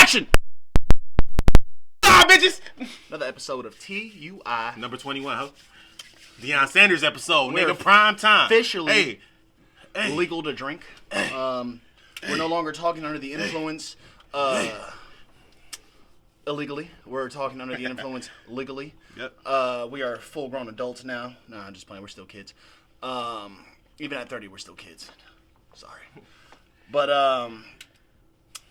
Action! Bitches! Another episode of T.U.I. Number 21, ho. Deion Sanders episode, We're nigga, prime time. Officially Hey. legal to drink. We're no longer talking under the influence illegally. We're talking under the influence legally. Yep. We are full-grown adults now. Nah, I'm just playing. We're still kids. Even at 30, we're still kids. Sorry. But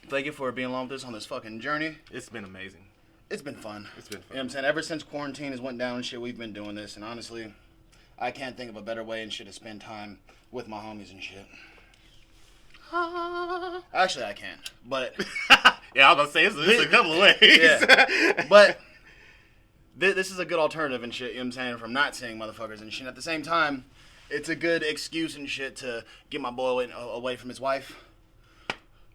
thank you for being along with us on this fucking journey. It's been amazing. It's been fun. It's been fun. You know what I'm saying? Ever since quarantine has went down and shit, we've been doing this. And honestly, I can't think of a better way and shit to spend time with my homies and shit. Actually, I can. But yeah, I was going to say, it's a couple of ways. Yeah. But this is a good alternative and shit, you know what I'm saying, from not seeing motherfuckers and shit. At the same time, it's a good excuse and shit to get my boy away from his wife.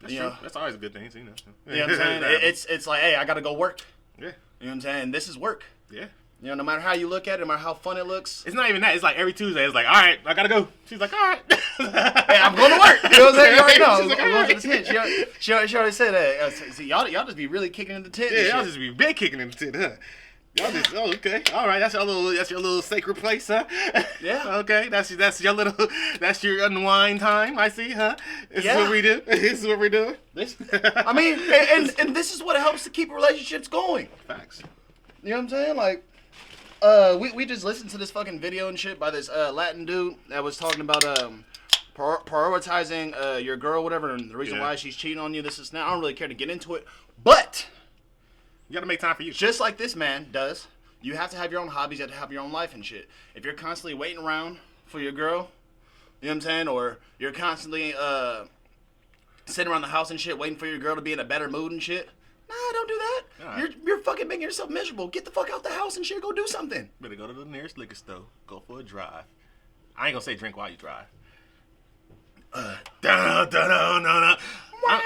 That's true. That's always a good thing, you know. You know what I'm saying? It's like, hey, I got to go work. Yeah. You know what I'm saying? This is work. Yeah. You know, no matter how you look at it, no matter how fun it looks. It's not even that. It's like every Tuesday, it's like, all right, I got to go. She's like, all right. Hey, I'm going to work. You know what I'm saying? You already know. She's like, I'm going to the tent. She already said that. See, y'all just be really kicking in the tent. Yeah, y'all just be big kicking in the tent, huh? Y'all just, oh, okay, all right. That's your little sacred place, huh? Yeah. Okay, that's your unwind time. I see, huh? This is what we do. This is what we're doing. I mean, and this is what helps to keep relationships going. Facts. You know what I'm saying? Like, we just listened to this fucking video and shit by this Latin dude that was talking about prioritizing your girl, whatever, and the reason why she's cheating on you. This is now. I don't really care to get into it, but you gotta make time for you. Just like this man does, you have to have your own hobbies, you have to have your own life and shit. If you're constantly waiting around for your girl, you know what I'm saying? Or you're constantly sitting around the house and shit waiting for your girl to be in a better mood and shit. Nah, don't do that. Right. You're fucking making yourself miserable. Get the fuck out the house and shit. Go do something. Better go to the nearest liquor store. Go for a drive. I ain't gonna say drink while you drive. I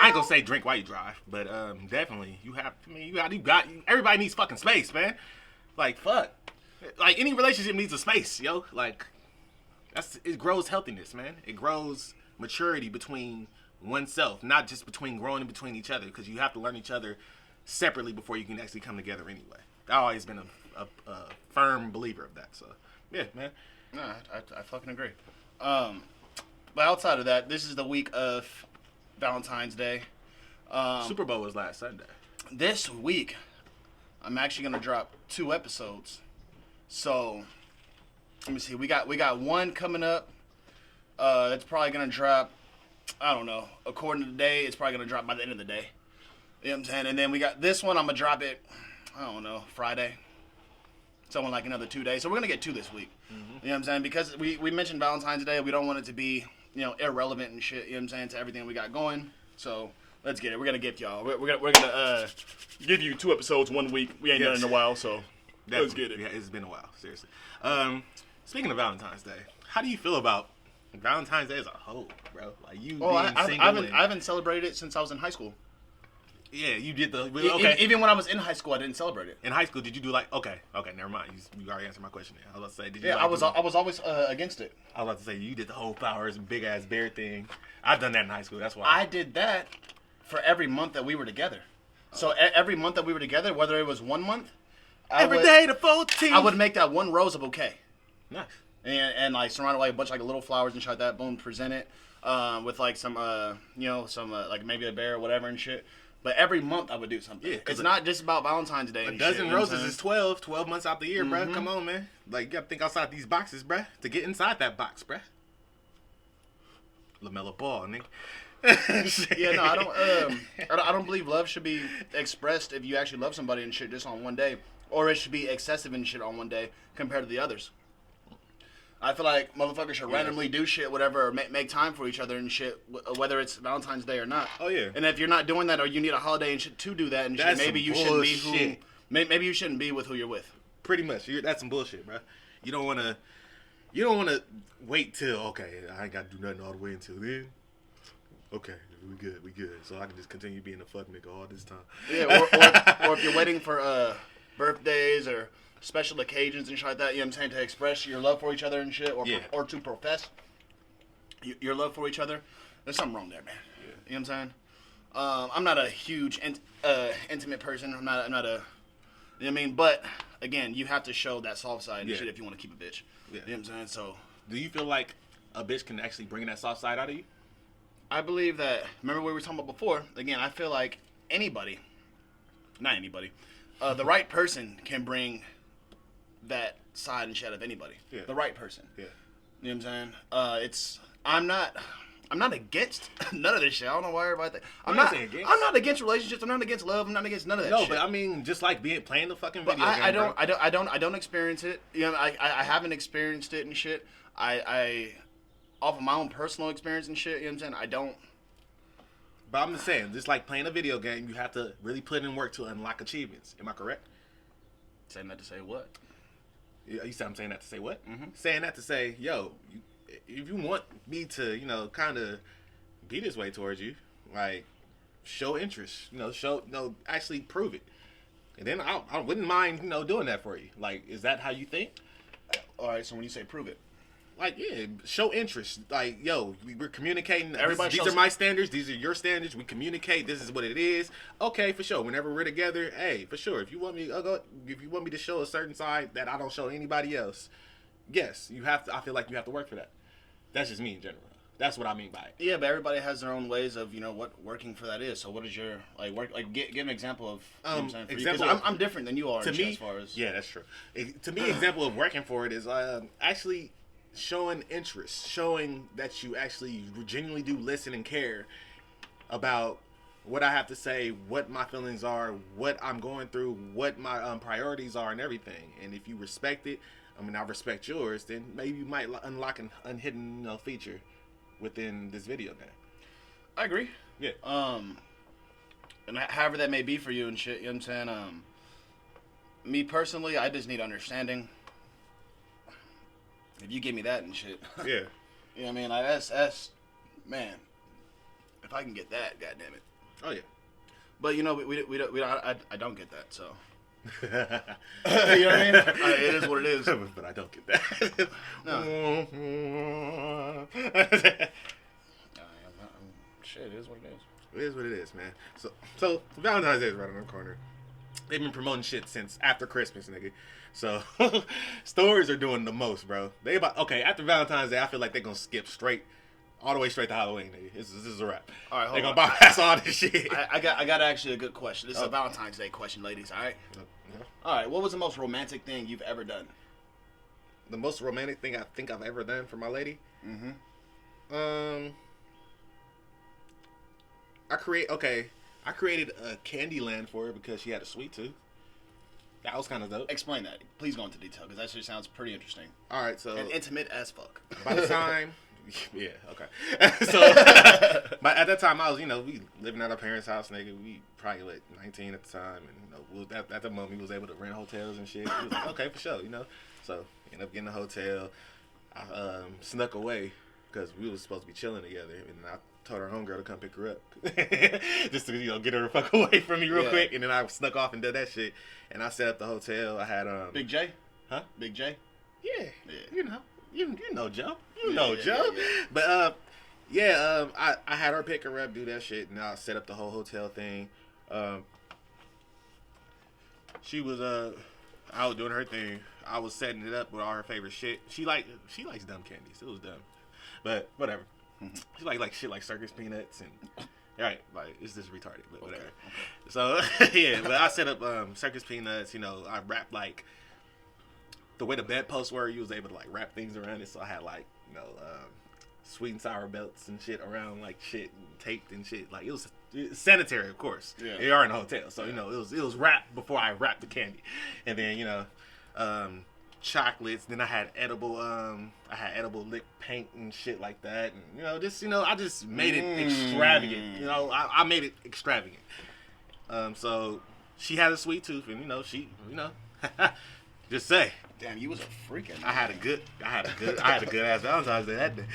ain't gonna say drink while you drive, but definitely you have. I mean, you got. Everybody needs fucking space, man. Like fuck. Like any relationship needs a space, yo. Like it grows healthiness, man. It grows maturity between oneself, not just growing in between each other, because you have to learn each other separately before you can actually come together anyway. I've always been a firm believer of that. So yeah, man. No, I fucking agree. But outside of that, this is the week of Valentine's Day. Super Bowl was last Sunday. This week, I'm actually gonna drop 2 episodes. So let me see. We got one coming up. It's probably gonna drop. I don't know. According to the day, it's probably gonna drop by the end of the day. You know what I'm saying? And then we got this one. I'm gonna drop it. I don't know, Friday. Something like another 2 days. So we're gonna get 2 this week. Mm-hmm. You know what I'm saying? Because we mentioned Valentine's Day. We don't want it to be, irrelevant and shit, you know what I'm saying, to everything we got going. So let's get it. We're gonna gift y'all. We're gonna give you 2 episodes 1 week. We ain't done it in a while, so let's get it. Yeah, it's been a while, seriously. Speaking of Valentine's Day, how do you feel about Valentine's Day as a whole, bro? Like you being single. I haven't celebrated it since I was in high school. Yeah, you did okay. Even when I was in high school, I didn't celebrate it. In high school, did you do okay, never mind. You already answered my question there. I was about to say, did you? Yeah, I was always against it. I was about to say you did the whole flowers and big ass bear thing. I've done that in high school. That's why I did that for every month that we were together. So every month that we were together, whether it was 1 month, every day the 14th, I would make that one rose a bouquet. Nice. And like surround it like a bunch of like little flowers and shit like that. Boom, present it with like some like maybe a bear or whatever and shit. But every month I would do something. Yeah, it's not just about Valentine's Day. A dozen roses is 12 months out the year, bruh. Come on, man. Like, you gotta think outside these boxes, bruh, to get inside that box, bruh. LaMelo Ball, nigga. Yeah, no, I don't believe love should be expressed if you actually love somebody and shit just on one day. Or it should be excessive and shit on one day compared to the others. I feel like motherfuckers should randomly do shit, whatever, or make time for each other and shit, whether it's Valentine's Day or not. Oh yeah. And if you're not doing that, or you need a holiday and shit to do that and shit, maybe you shouldn't be maybe you shouldn't be with who you're with. Pretty much, that's some bullshit, bro. You don't wanna wait till I ain't gotta do nothing all the way until then. Okay, we good. So I can just continue being a fuck nigga all this time. Yeah, or if you're waiting for birthdays or special occasions and shit like that, you know what I'm saying, to express your love for each other and shit, or to profess your love for each other, there's something wrong there, man. Yeah. You know what I'm I'm not a huge intimate person. I'm not a. You know what I mean? But again, you have to show that soft side and Yeah. shit if you want to keep a bitch. Yeah. You know what I'm saying? So Do you feel like a bitch can actually bring that soft side out of you? I believe that. Remember what we were talking about before? Again, I feel like anybody, not anybody, the right person can bring that side and shit of anybody. Yeah. The right person. Yeah. You know what I'm saying? I'm not against none of this shit. I don't know why everybody think I'm not against relationships. I'm not against love. I'm not against none of that No, shit. but I mean, just like playing the fucking But video game, bro. I don't experience it. You know, I haven't experienced it and shit. I off of my own personal experience and shit, you know what I'm saying? I don't. But I'm just saying, just like playing a video game, you have to really put in work to unlock achievements. Am I correct? Saying that to say what? You said I'm saying that to say what? Mhm. Saying that to say, yo, if you want me to, kind of be this way towards you, like, show interest, actually prove it. And then I wouldn't mind, doing that for you. Like, is that how you think? All right, so when you say prove it. Like, yeah, show interest. Like, yo, we're communicating. Everybody These shows- are my standards. These are your standards. We communicate. This is what it is. Okay, for sure. Whenever we're together, hey, for sure. If you want me to show a certain side that I don't show anybody else, yes, you have to. I feel like you have to work for that. That's just me in general. That's what I mean by it. Yeah, but everybody has their own ways of what working for that is. So what is your work? Like, give an example of. You know what I'm saying, for you, 'cause I'm different than you are. To and me, shit as far as yeah, that's true. To me, example of working for it is actually showing interest, showing that you actually genuinely do listen and care about what I have to say, what my feelings are, what I'm going through, what my priorities are, and everything. And if you respect it, I respect yours, then maybe you might unlock an unhidden feature within this video game. I agree. Yeah. And however that may be for you and shit, you know what I'm saying? Me personally, I just need understanding. If you give me that and shit. Yeah. You know what I mean? Like, that's, man, if I can get that, goddamn it. Oh, yeah. But, I don't get that, so. You know what I mean? It is what it is. But I don't get that. No. Shit, it is what it is. It is what it is, man. So Valentine's Day is right around the corner. They've been promoting shit since after Christmas, nigga. So stores are doing the most, bro. After Valentine's Day, I feel like they're gonna skip all the way straight to Halloween, nigga. This is a wrap. All right, they're hold gonna on. bypass all this shit. I got actually a good question. This is a Valentine's Day question, ladies. All right. All right. What was the most romantic thing you've ever done? The most romantic thing I think I've ever done for my lady. Mm-hmm. I created a candy land for her because she had a sweet tooth. That was kind of dope. Explain that. Please go into detail because that shit sounds pretty interesting. All right, so And intimate as fuck. by the time, yeah, okay. So, but at that time, I was, we living at our parents' house, nigga. We probably like 19 at the time, and at the moment we was able to rent hotels and shit. We was like, okay, for sure, So ended up getting a hotel. I snuck away because we was supposed to be chilling together, and I told her homegirl to come pick her up, just to get her the fuck away from me real quick. And then I snuck off and did that shit. And I set up the hotel. I had Big J, huh? Big J. Yeah. You know Joe. Yeah, Joe. yeah. But I had her pick her up, do that shit, and I set up the whole hotel thing. She was out doing her thing. I was setting it up with all her favorite shit. She likes dumb candies. It was dumb, but whatever. She like shit like circus peanuts and right, like it's just retarded, but whatever. Okay. So yeah, but I set up circus peanuts. I wrapped like the way the bedposts were. You was able to like wrap things around it. So I had like sweet and sour belts and shit around like shit and taped and shit. Like it was sanitary, of course. Yeah. They are in a hotel, so it was wrapped before I wrapped the candy, and then chocolates. Then I had edible lip paint and shit like that, and I just made it extravagant. I made it extravagant. So she had a sweet tooth, and she just say. Damn, you was a freaking. I had a good ass Valentine's Day that day.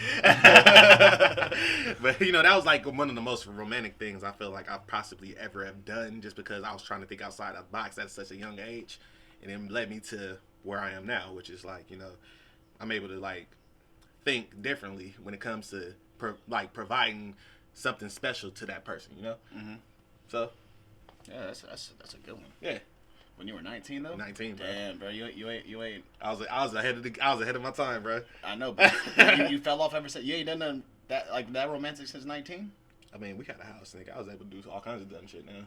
But that was like one of the most romantic things I feel like I possibly ever have done, just because I was trying to think outside the box at such a young age, and it led me to where I am now, which is like I'm able to like think differently when it comes to providing something special to that person, you know. Mm-hmm. So Yeah, that's a good one. yeah, When you were 19 though. 19, bro. Damn, bro, you ain't. I was ahead of my time, bro. I know, but you fell off ever since. You ain't done nothing that romantic since 19. I mean, we got a house, nigga. I was able to do all kinds of dumb shit. Now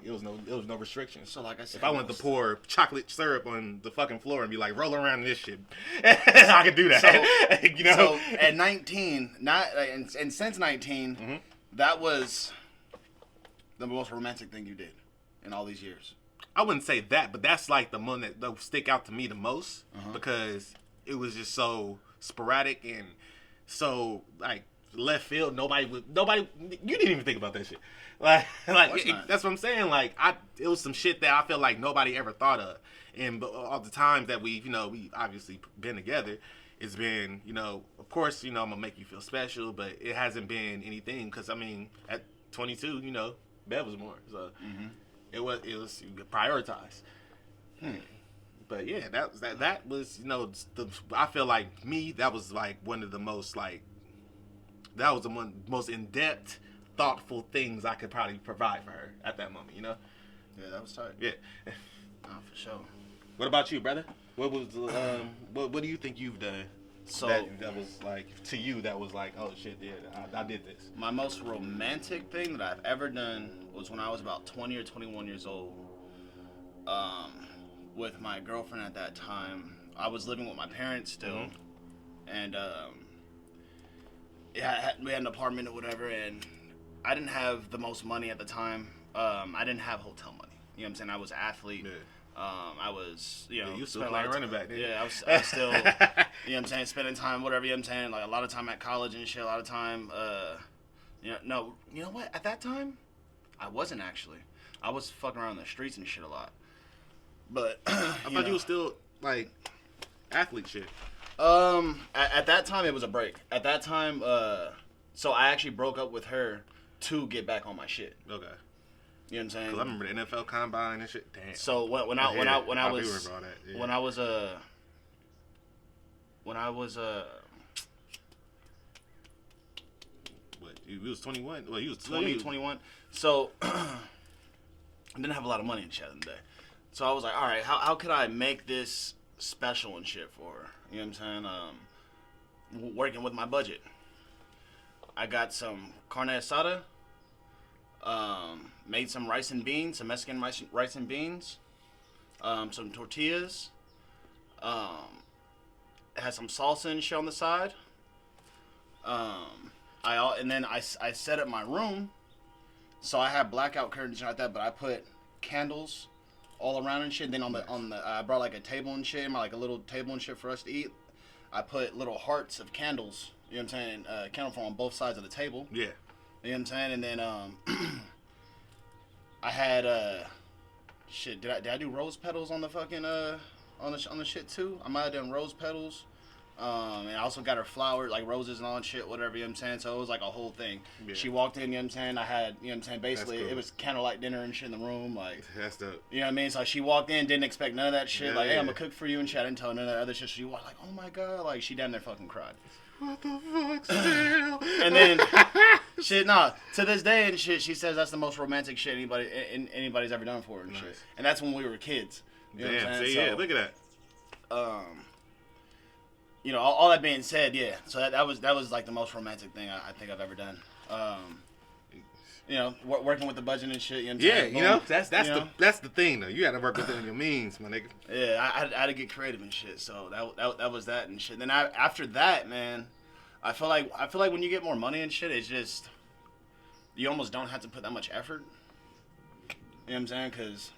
it was no restrictions. So like I said, if I wanted to pour chocolate syrup on the fucking floor and be like, roll around in this shit, I could do that. So, you know. So at 19, and since 19, Mm-hmm. that was the most romantic thing you did in all these years. I wouldn't say that, but that's like the one that stick out to me the most because it was just so sporadic and so like left field. Nobody. You didn't even think about that shit. That's what I'm saying. Like it was some shit that I feel like nobody ever thought of. And all the times that we obviously been together, it's been, of course, I'm gonna make you feel special, but it hasn't been anything because I mean, at 22, Bev was more, so it was prioritized. But yeah, that was I feel like that was like one of the most that was the most in-depth, thoughtful things I could probably provide for her at that moment, Yeah, that was tight. Yeah. Nah, for sure. What about you, brother? What was what do you think you've done? So that was like to you that was like, oh shit, yeah, I did this. My most romantic thing that I've ever done was when I was about 20 or 21 years old. With my girlfriend at that time. I was living with my parents still, and we had an apartment or whatever, and I didn't have the most money at the time. I didn't have hotel money. You know what I'm saying? I was an athlete. Yeah. I was, you still playing running back, didn't you? Yeah, I was still, you know what I'm saying, spending time, whatever, you know what I'm saying, like a lot of time at college and shit, a lot of time, you know what, at that time, I wasn't actually. I was fucking around the streets and shit a lot. But, I thought you was still, like, athlete shit. At that time, it was a break. At that time, so I actually broke up with her to get back on my shit. Okay. You know what I'm saying? Cause I remember the NFL Combine and shit. Damn. So when I was what, you was 21? Well, you was 21. So I didn't have a lot of money and shit in the day. So I was like, all right, how could I make this special and shit for her? You know what I'm saying? Working with my budget. I got some carne asada. Made some rice and beans, some Mexican rice and beans, some tortillas, had some salsa and shit on the side. Then I set up my room, so I had blackout curtains and like that, but I put candles all around and shit. And then on the I brought like a table and shit, like a little table and shit for us to eat. I put little hearts of candles, you know what I'm saying, candle form on both sides of the table. Yeah. You know what I'm saying? And then I had shit. Did I do rose petals on the fucking on the shit too? I might have done rose petals. And I also got her flowers, like roses and all that shit, whatever, you know what I'm saying? So it was like a whole thing. Yeah. She walked in, you know what I'm saying? I had, you know what I'm saying? Basically, cool. It was candlelight dinner and shit in the room. Like, that's dope. You know what I mean? So she walked in, didn't expect none of that shit. Yeah, like, hey, I'm going to cook for you and shit. I didn't tell her none of that other shit. She walked like, oh my God. Like, she down there fucking cried. What the fuck still? And then, shit, to this day and shit, she says that's the most romantic shit anybody's ever done for her and shit. And that's when we were kids. You know what I'm saying? Yeah, look at that. You know, all that being said, yeah. So that was like the most romantic thing I think I've ever done. You know, working with the budget and shit. You know what I'm saying? You know, that's the thing though. You got to work within your means, my nigga. Yeah, I had to get creative and shit. So that was that and shit. Then after that, man, I feel like when you get more money and shit, it's just you almost don't have to put that much effort. You know what I'm saying? Because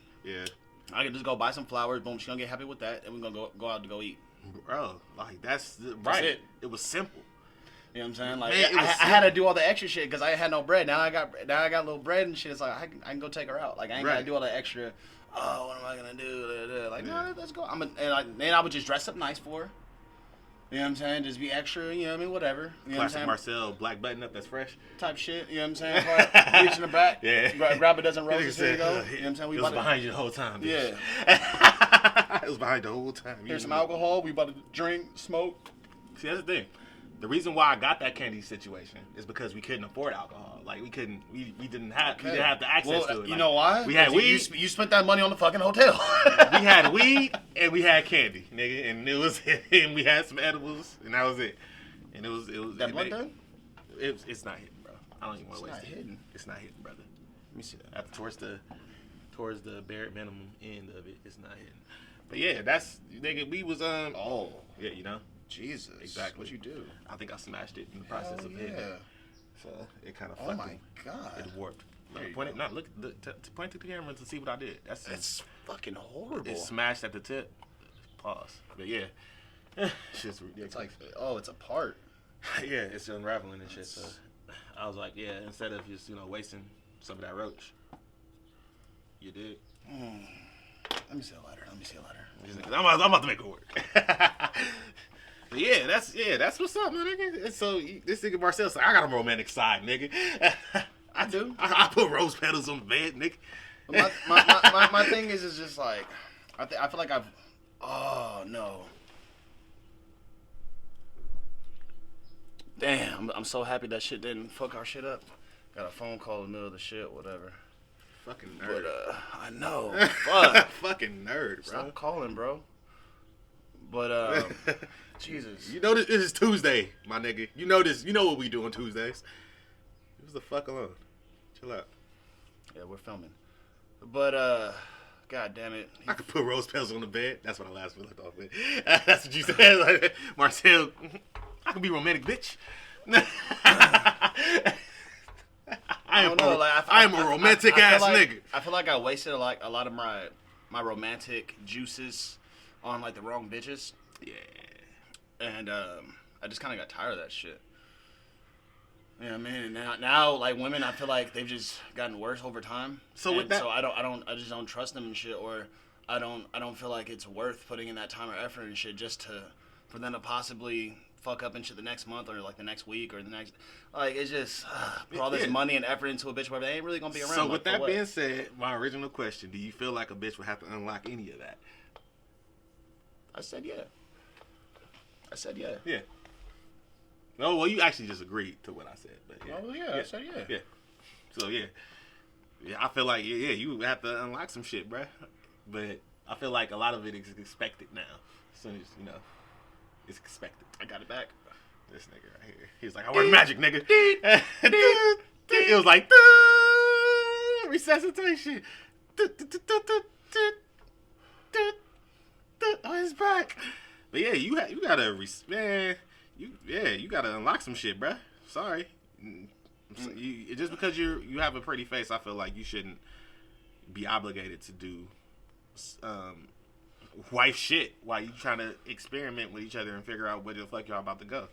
I can just go buy some flowers. Boom, she's gonna get happy with that, and we're gonna go out to go eat. Bro, like that's right. It was simple. You know what I'm saying? Like man, I had to do all the extra shit because I had no bread. Now I got a little bread and shit. It's like I can go take her out. Like I ain't gotta do all the extra. Oh, what am I gonna do? Like no, let's go. And I would just dress up nice for her. You know what I'm saying? Just be extra. You know what I mean? Whatever. You know Classic what I'm saying? Marcel black button up that's fresh. Type shit. You know what I'm saying? Reach in the back. Grab a dozen roses. Here you go. You know what I'm saying? It was behind you the whole time. Bitch. Yeah. It was behind the whole time. Here's some alcohol. We about to drink, smoke. See, that's the thing. The reason why I got that candy situation is because we couldn't afford alcohol. Like we couldn't, we didn't have the access to it. You know why? We had weed. You spent that money on the fucking hotel. We had weed and we had candy, nigga, and it was and we had some edibles and that was it. And it was that blunt done? It's not hitting, bro. I don't even want to waste it. It's not hitting, brother. Let me see that. Towards the bare minimum end of it, it's not hitting. But yeah, that's nigga. We was Oh yeah, you know. Jesus. Exactly. What you do? I think I smashed it in the process of hitting it. So it kind of fucked my God. It warped. Point it. No, look. Point to the camera to see what I did. That's fucking horrible. It smashed at the tip. Pause. But yeah, it's just ridiculous. It's like, oh, it's a part. Yeah, it's unraveling and shit. So I was like, yeah, instead of just wasting some of that roach, you did. Let me see a letter. I'm about to make it work. But yeah, that's what's up, man, nigga. And so this nigga Marcel's like, I got a romantic side, nigga. I do. I put rose petals on the bed, nigga. My thing is just like, I feel like I've. Oh no. Damn, I'm so happy that shit didn't fuck our shit up. Got a phone call in the middle of the shit, whatever. Fucking nerd. But I know. Fuck. Fucking nerd, bro. Stop calling, bro. But Jesus. You know this is Tuesday, my nigga. You know this. You know what we do on Tuesdays. Leave the fuck alone. Chill out. Yeah, we're filming. But God damn it. I could put rose petals on the bed. That's what I last looked off with. That's what you said. Like, Marcel, I can be romantic, bitch. I am a romantic ass nigga. I feel like I wasted a lot of my romantic juices on like the wrong bitches. Yeah. And I just kind of got tired of that shit. You know what I mean? And now like women, I feel like they've just gotten worse over time. So with that, so I just don't trust them and shit, or I don't feel like it's worth putting in that time or effort and shit just for them to possibly fuck up and shit the next month or like the next week or the next, like it's just put all this money and effort into a bitch where they ain't really gonna be around. So with that being said, my original question: do you feel like a bitch would have to unlock any of that? I said yeah. Yeah. No, well, you actually just agreed to what I said, but yeah. Oh yeah, I said yeah. Yeah. So yeah, I feel like yeah, you have to unlock some shit, bruh. But I feel like a lot of it is expected now. As soon as it's expected. I got it back. This nigga right here. He's like, I work magic, nigga. It was like resuscitation. Oh, it's back. But yeah, you gotta you gotta unlock some shit, bruh. Sorry. Just because you have a pretty face, I feel like you shouldn't be obligated to do wife shit while you trying to experiment with each other and figure out where the fuck y'all about to go.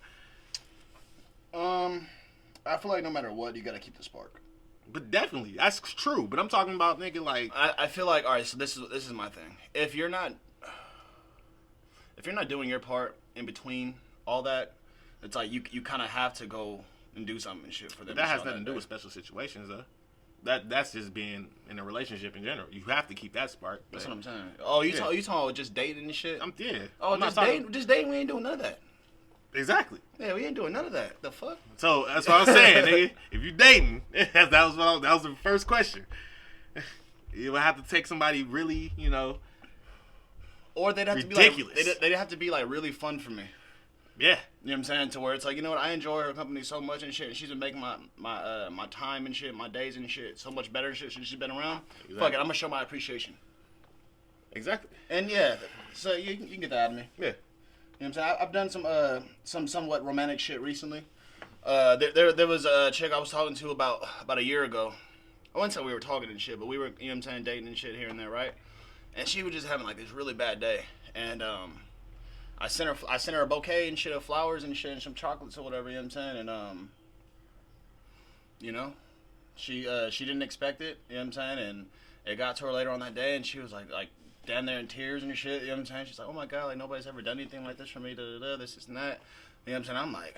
I feel like no matter what, you gotta keep the spark. But definitely, that's true. But I'm talking about nigga like I feel like, all right. So this is my thing. If you're not doing your part in between all that, it's like you kind of have to go and do something and shit for them. But that has nothing to do with special situations, though. That's just being in a relationship in general. You have to keep that spark. That's what I'm saying. Oh, you talking about just dating and shit? Yeah. Oh, just dating. We ain't doing none of that. Exactly. Yeah, we ain't doing none of that. The fuck? So that's what I'm saying, nigga. If you dating, that was the first question. You would have to take somebody really, or they'd have ridiculous. to be like, they'd have to be like really fun for me. Yeah. You know what I'm saying? To where it's like, you know what, I enjoy her company so much and shit, and she's been making my time and shit, my days and shit, so much better and shit since she's been around. Exactly. Fuck it, I'm gonna show my appreciation. Exactly. And yeah, so you can get that out of me. Yeah. You know what I'm saying? I've done some somewhat romantic shit recently. There was a chick I was talking to about a year ago. I wouldn't say we were talking and shit, but we were, you know what I'm saying, dating and shit here and there, right? And she was just having like this really bad day, and I sent her a bouquet and shit of flowers and shit and some chocolates or whatever, you know what I'm saying? And she didn't expect it, you know what I'm saying? And it got to her later on that day, and she was like down there in tears and shit, you know what I'm saying? She's like, oh my God, like nobody's ever done anything like this for me, this and that. You know what I'm saying? I'm like,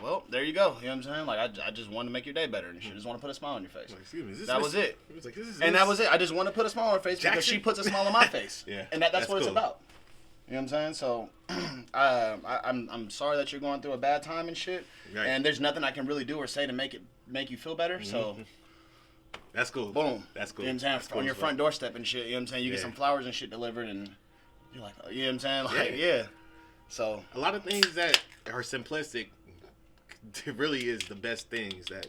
well, there you go. You know what I'm saying? Like, I just wanted to make your day better and shit. Just want to put a smile on your face. Like, excuse me, that was it. It was like, that was it. I just want to put a smile on her face because she puts a smile on my face. Yeah. And that's what cool. It's about. You know what I'm saying? So, I'm sorry that you're going through a bad time and shit. Right. And there's nothing I can really do or say to make you feel better. Mm-hmm. So, that's cool. boom. That's cool. You know what I'm saying? That's cool On your front doorstep and shit. You know what I'm saying? You get Yeah. some flowers and shit delivered, and you're like, you know what I'm saying? Like, Yeah. yeah. So, A lot of things that are simplistic really is the best things that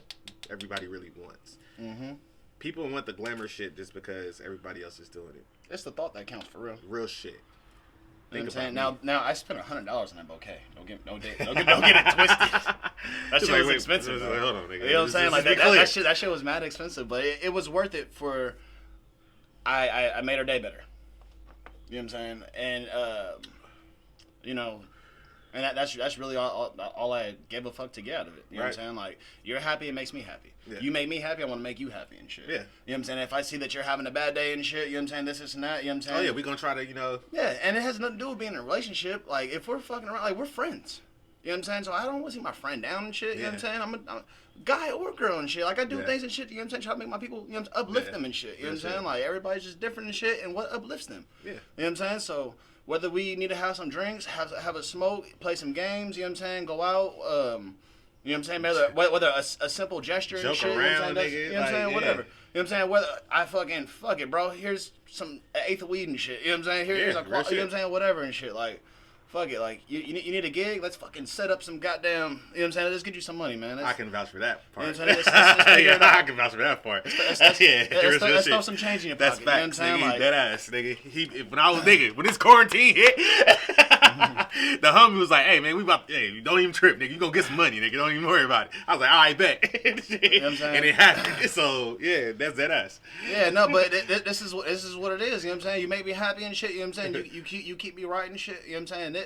everybody really wants. mm-hmm. People want the glamour shit just because everybody else is doing it. It's the thought that counts for real. Real shit. You know what I'm Think saying? about Now I spent $100 on that bouquet. Don't get it twisted. That shit was expensive. Like, hold on, nigga. You know what I'm saying? Like Just be clear. that shit was mad expensive, but it was worth it for. I made her day better. You know what I'm saying? And you know, and that's really all I gave a fuck to get out of it. You know what I'm saying? Like, you're happy, it makes me happy. Yeah. You make me happy, I want to make you happy and shit. Yeah. You know what I'm saying? If I see that you're having a bad day and shit, you know what I'm saying? This and that, you know what I'm saying? Oh yeah, we gonna try to, Yeah, and it has nothing to do with being in a relationship. Like, if we're fucking around, like, we're friends. You know what I'm saying? So I don't want to see my friend down and shit. You know what I'm saying? I'm a guy or girl and shit. Like, I do things and shit, you know what I'm saying? Try to make my people, you know, uplift them and shit. You know what I'm saying? Like, everybody's just different and shit, and what uplifts them. Yeah. You know what I'm saying? So whether we need to have some drinks, have a smoke, play some games, you know what I'm saying? Go out, you know what I'm saying? Whether a simple gesture and Joke shit, around, you know what I'm saying? nigga, You know what I'm saying? like, Whatever. yeah. You know what I'm saying? Whether I fucking fuck it, bro. Here's some eighth of weed and shit. You know what I'm saying? Here's Yeah, a real you know what I'm shit. saying? Whatever and shit. Like, fuck it. Like, you need a gig? Let's fucking set up some goddamn. You know what I'm saying? Let's get you some money, man. I can vouch for that part. You know what I'm saying? Let's figure it out. I can vouch for that part. Let's throw some change in your That's pocket. You know what I'm facts, saying? nigga. Like, Dead ass, nigga. When I was nigga, when this quarantine hit, the homie was like, "Hey man, don't even trip, nigga. You gonna get some money, nigga. Don't even worry about it." I was like, "All right, bet." You know what I'm saying? And it happened. So yeah, that's dead ass. Yeah, no, but this is what it is. You know what I'm saying? You make me happy and shit. You know what I'm saying? You keep me right and shit. You know what I'm saying?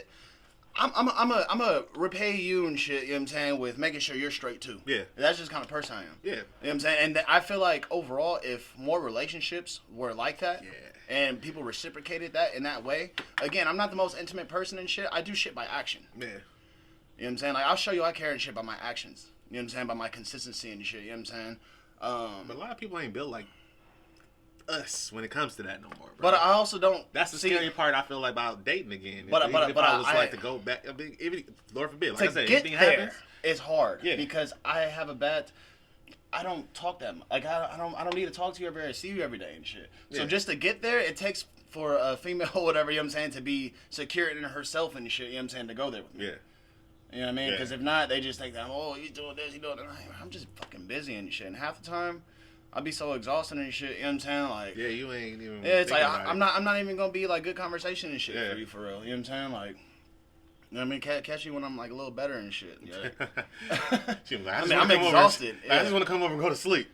I'm a repay you and shit. You know what I'm saying? With making sure you're straight too. Yeah. That's just kind of person I am. Yeah. You know what I'm saying? And I feel like overall, if more relationships were like that, and people reciprocated that in that way, again, I'm not the most intimate person and shit. I do shit by action. Yeah. You know what I'm saying? Like, I'll show you I care and shit by my actions. You know what I'm saying? By my consistency and shit. You know what I'm saying? But a lot of people ain't built like us when it comes to that no more, bro. But I also don't. That's the scary part I feel like about dating again. But if I was like to go back, I mean, even, Lord forbid, like I said, get anything there happens. is hard. Yeah. Because I have a bad. I don't talk that much. Like, I don't need to talk to you every day, see you every day and shit. So Yeah. just to get there, it takes for a female or whatever, you know what I'm saying, to be secure in herself and shit, you know what I'm saying, to go there with me. Yeah. You know what I mean? Yeah. Because if not, they just think that, oh, he's doing this, he's doing that. I'm just fucking busy and shit. And half the time, I'll be so exhausted and shit, you know what I'm saying? Like, Yeah, you ain't even. yeah, it's like, thinking about I'm not even going to be like good conversation and shit Yeah. for you, for real. You know what I'm saying? Like, you know what I mean? Catch you when I'm like a little better and shit. Yeah. She was like, I'm exhausted. I just want to come over and go to sleep.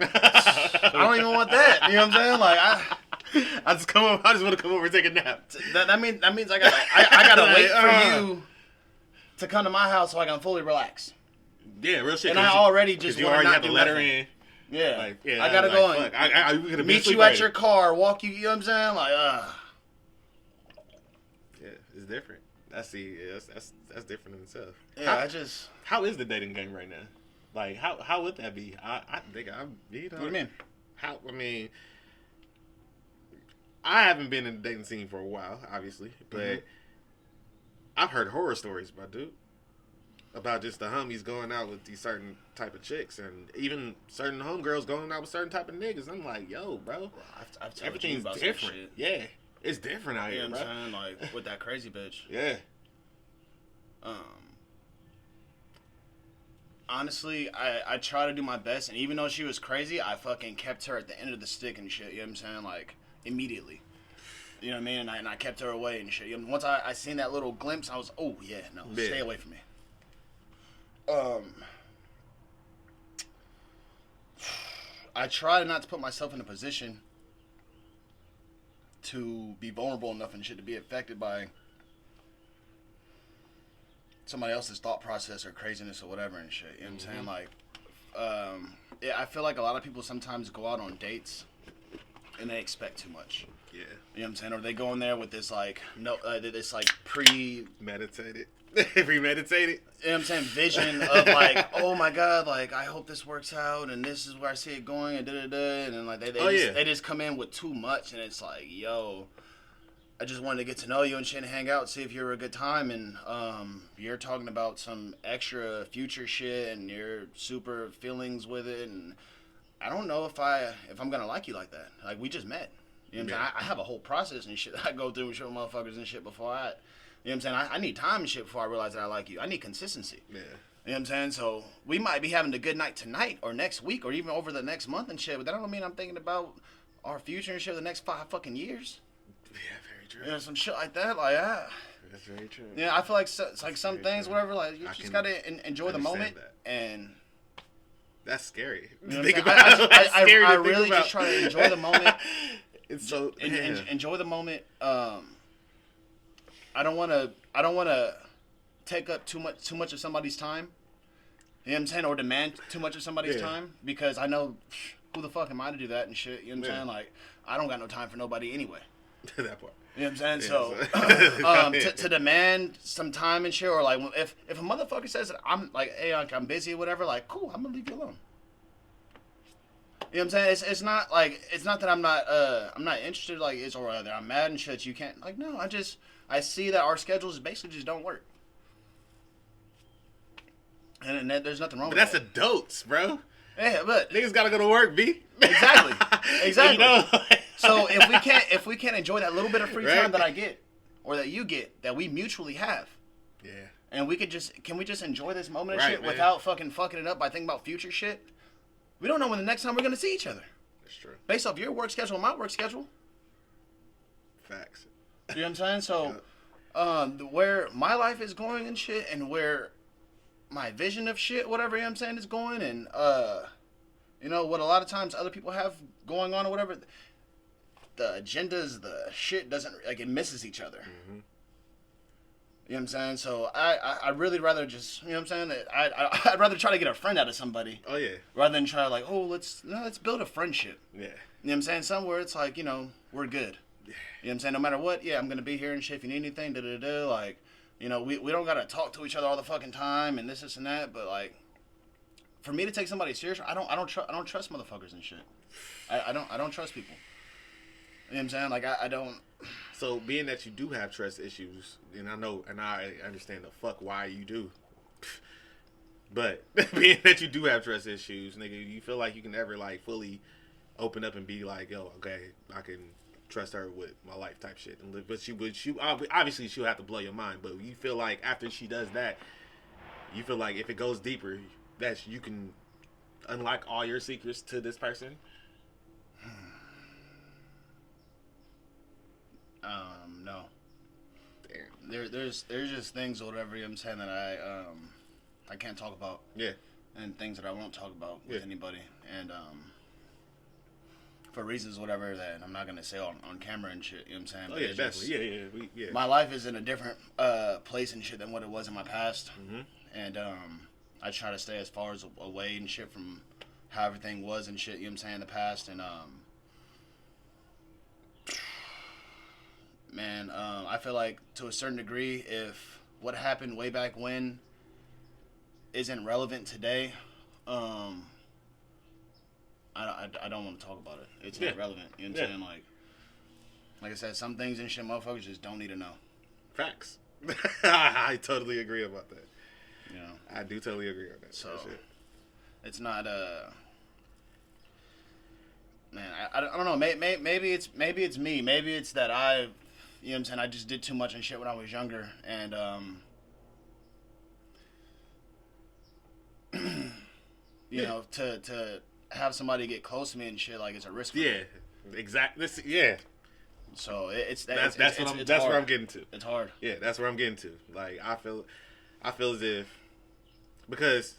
I don't even want that. You know what I'm saying? Like, I just want to come over and take a nap. that means I gotta wait for you to come to my house so I can fully relax. Yeah, real shit. And I already just you wanna already not have the do letter nothing. in. Yeah. Like, yeah, I gotta like, go fuck. and We could meet you at your car, walk you. You know what I'm saying? Like, Yeah, it's different. That's different in itself. yeah. How is the dating game right now? Like, how would that be? I think I'm. You know, What do you mean? I haven't been in the dating scene for a while, obviously, but I've heard horror stories about just the homies going out with these certain type of chicks, and even certain homegirls going out with certain type of niggas. I'm like, yo, bro, I've told you everything's about some different. shit. Yeah, it's different out You here, know what bro. I'm saying? Like, with that crazy bitch. Yeah, Honestly, I try to do my best, and even though she was crazy, I fucking kept her at the end of the stick and shit, you know what I'm saying? Like, immediately. You know what I mean? And I kept her away and shit. Once I seen that little glimpse, I was, oh, yeah, no, Yeah. stay away from me. I try not to put myself in a position to be vulnerable enough and shit to be affected by somebody else's thought process or craziness or whatever and shit. You know what I'm saying? Like, yeah, I feel like a lot of people sometimes go out on dates and they expect too much. yeah, You know what I'm saying? Or they go in there with this like this like meditated, premeditated. you know what I'm saying, vision of like, oh my god, like I hope this works out and this is where I see it going and da da da, and then like they just come in with too much and it's like, yo, I just wanted to get to know you and shit and hang out, see if you were a good time. And you're talking about some extra future shit and your super feelings with it. And I don't know if I'm gonna like you like that. Like we just met. You know what I'm saying? I have a whole process and shit that I go through with shit with motherfuckers and shit before I. You know what I'm saying? I need time and shit before I realize that I like you. I need consistency. Yeah. You know what I'm saying? So we might be having a good night tonight or next week or even over the next month and shit. But that don't mean I'm thinking about our future and shit the next 5 fucking years. Yeah, very true. You know, some shit like that. Like, That's very true. yeah, I feel like it's like some things, true. whatever. Like, you just gotta enjoy the moment. that. And That's scary. you know Think what I'm saying? about. That's scary I to think really about. just try to enjoy the moment. It's so Enjoy the moment. I don't want to take up too much of somebody's time. You know what I'm saying? Or demand too much of somebody's time because I know who the fuck am I to do that and shit. You know what I'm saying? Like I don't got no time for nobody anyway. that part. You know what I'm saying? Yeah, So to demand some time and shit, or like if a motherfucker says that I'm like, hey, like, I'm busy or whatever, like cool, I'm gonna leave you alone. You know what I'm saying? It's not like it's not that I'm not interested, like it's or that I'm mad and shit. You can't like no, I see that our schedules basically just don't work. And there's nothing wrong But with that's that. adults, bro. Yeah, but Niggas gotta go to work, B. Exactly. You know? So if we can't enjoy that little bit of free Right. time that I get, or that you get, that we mutually have, Yeah. and can we just enjoy this moment and Right, shit man. without fucking it up by thinking about future shit? We don't know when the next time we're gonna see each other. That's true. Based off your work schedule and my work schedule. Facts. You know what I'm saying? So, where my life is going and shit, and where my vision of shit, whatever, you know what I'm saying, is going, and, you know, what a lot of times other people have going on or whatever, the agendas, the shit doesn't, like, it misses each other. Mm-hmm. You know what I'm saying? So, I'd really rather just, you know what I'm saying, I'd rather try to get a friend out of somebody. Oh yeah. Rather than try to, like, let's build a friendship. Yeah. You know what I'm saying? Somewhere it's like, you know, we're good. You know what I'm saying? No matter what, yeah, I'm going to be here and shit if you need anything, like, you know, we don't got to talk to each other all the fucking time and this and that, but, like, for me to take somebody serious, I don't trust motherfuckers and shit. I don't trust people. You know what I'm saying? Like, I don't... So being that you do have trust issues, and I understand the fuck why you do. But being that you do have trust issues, nigga, you feel like you can never, like, fully open up and be like, yo, okay, I can trust her with my life type shit. But she obviously she'll have to blow your mind. But you feel like after she does that, you feel like if it goes deeper, that you can unlock all your secrets to this person. No. Damn. There's just things or whatever, you know what I'm saying, that I can't talk about. Yeah. And things that I won't talk about with Yeah. anybody. And for reasons whatever that I'm not gonna say on camera and shit, you know what I'm saying? Oh But yeah, it's definitely. just- My life is in a different place and shit than what it was in my past. Mm-hmm. And I try to stay as far as away and shit from how everything was and shit, you know what I'm saying, in the past. And man, I feel like to a certain degree, if what happened way back when isn't relevant today, I don't want to talk about it. It's not relevant. You know what I'm saying? Like I said, some things and shit motherfuckers just don't need to know. Facts. I totally agree about that. You know? I do totally agree on that. So, That shit. it's not, man, I don't know. Maybe it's me. Maybe it's that you know what I'm saying, I just did too much and shit when I was younger. And, you know, to have somebody get close to me and shit, like, it's a risk for me. Yeah, exactly. Yeah, So that's where I'm getting to. It's hard. Yeah, that's where I'm getting to. Like I feel as if because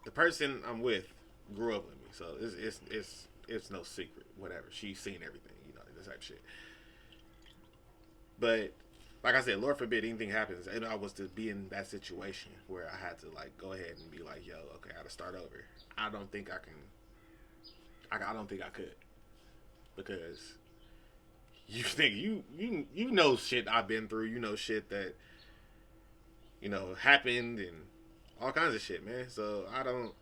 the person I'm with grew up with me, so it's no secret. Whatever, she's seen everything, you know, this type of shit. But like I said, Lord forbid anything happens, and I was to be in that situation where I had to like go ahead and be like, yo, okay, I got to start over. I don't think I can. I don't think I could, because you think you know shit I've been through, you know shit that you know happened and all kinds of shit, man. So I don't.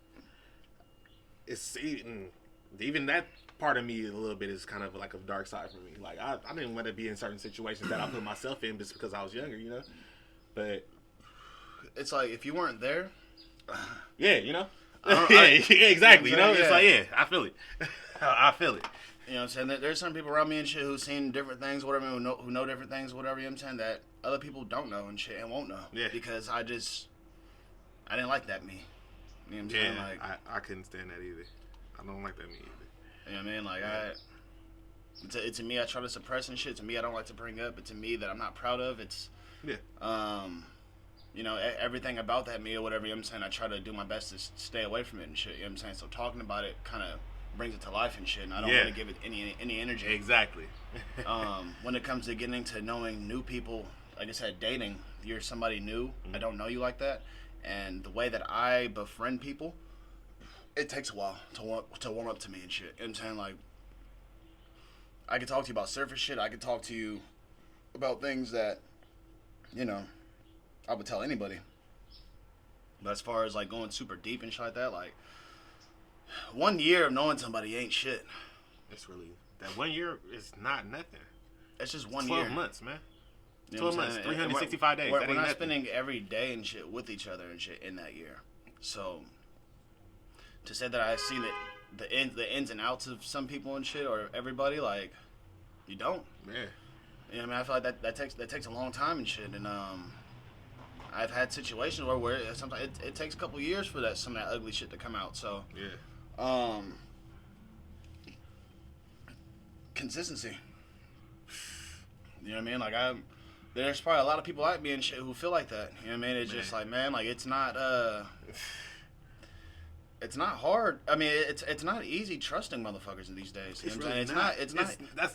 It's even that part of me a little bit is kind of like a dark side for me. Like I didn't want to be in certain situations that I put myself in just because I was younger, you know. But it's like if you weren't there, yeah, you know. Yeah, exactly. You know, it's like I feel it. I feel it. You know what I'm saying? There's some people around me and shit who've seen different things, whatever, who know different things, whatever, you know what I'm saying, that other people don't know and shit and won't know. Yeah. Because I didn't like that me. You know what I'm saying? Like, I couldn't stand that either. I don't like that me either. You know what I mean? Like, it's to me, I try to suppress and shit. To me, I don't like to bring up. But to me, that I'm not proud of. It's, you know, everything about that me or whatever, you know what I'm saying, I try to do my best to stay away from it and shit, you know what I'm saying? So talking about it kind of brings it to life and shit, and I don't want to give it any energy. Exactly. When it comes to getting to knowing new people, like I said, dating, you're somebody new, I don't know you like that, and the way that I befriend people, it takes a while to warm up to me and shit, you know what I'm saying? Like, I could talk to you about surface shit, I could talk to you about things that, you know, I would tell anybody. But as far as like going super deep and shit like that, like 1 year of knowing somebody ain't shit. It's really that 1 year is not nothing. It's just 1 12 year. Months, man. You know 12 months, saying? 365 days. We're not spending every day and shit with each other and shit in that year. So to say that I see the ins and outs of some people and shit or everybody, like, you don't. Yeah. You know what I mean? I feel like that takes a long time and shit, and I've had situations where sometimes it takes a couple years for some of that ugly shit to come out. So consistency. You know what I mean? Like there's probably a lot of people like me and shit who feel like that. You know what I mean? It's just like, man, like it's not hard. I mean, it's not easy trusting motherfuckers in these days. You know what I'm saying? It's not.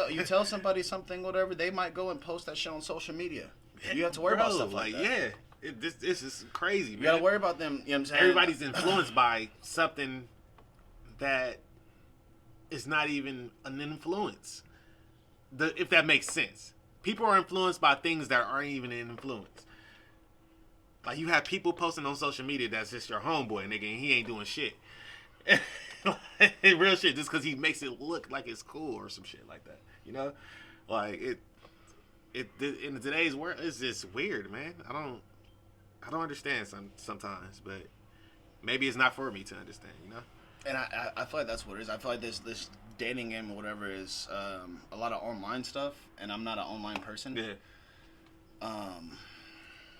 You tell somebody something, whatever, they might go and post that shit on social media. You have to worry about stuff like that. Yeah, this is crazy, man. You gotta worry about them. You know what I'm saying? Everybody's influenced by something that is not even an influence. If that makes sense, people are influenced by things that aren't even an influence. Like you have people posting on social media that's just your homeboy, nigga, and he ain't doing shit. Real shit, just because he makes it look like it's cool or some shit like that, you know, like it in today's world, it's just weird, man. I don't understand sometimes, but maybe it's not for me to understand, you know. And I feel like that's what it is. I feel like this dating game or whatever is a lot of online stuff, and I'm not an online person. Yeah.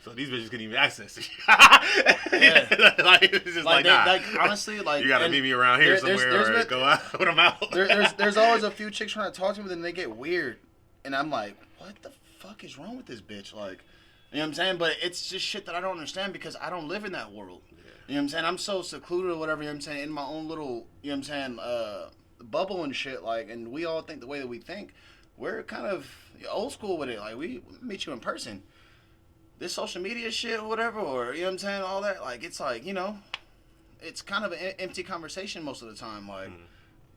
So these bitches couldn't even access it. Yeah. Like, it's just like, nah. Like, honestly, like... You gotta meet me around here somewhere or go out when I'm out. There's always a few chicks trying to talk to me, then they get weird. And I'm like, what the fuck is wrong with this bitch? Like, you know what I'm saying? But it's just shit that I don't understand because I don't live in that world. Yeah. You know what I'm saying? I'm so secluded or whatever, you know what I'm saying, in my own little, you know what I'm saying, bubble and shit. Like, and we all think the way that we think. We're kind of old school with it. Like, we meet you in person. This social media shit or whatever, or, you know what I'm saying, all that, like, it's like, you know, it's kind of an empty conversation most of the time. Like,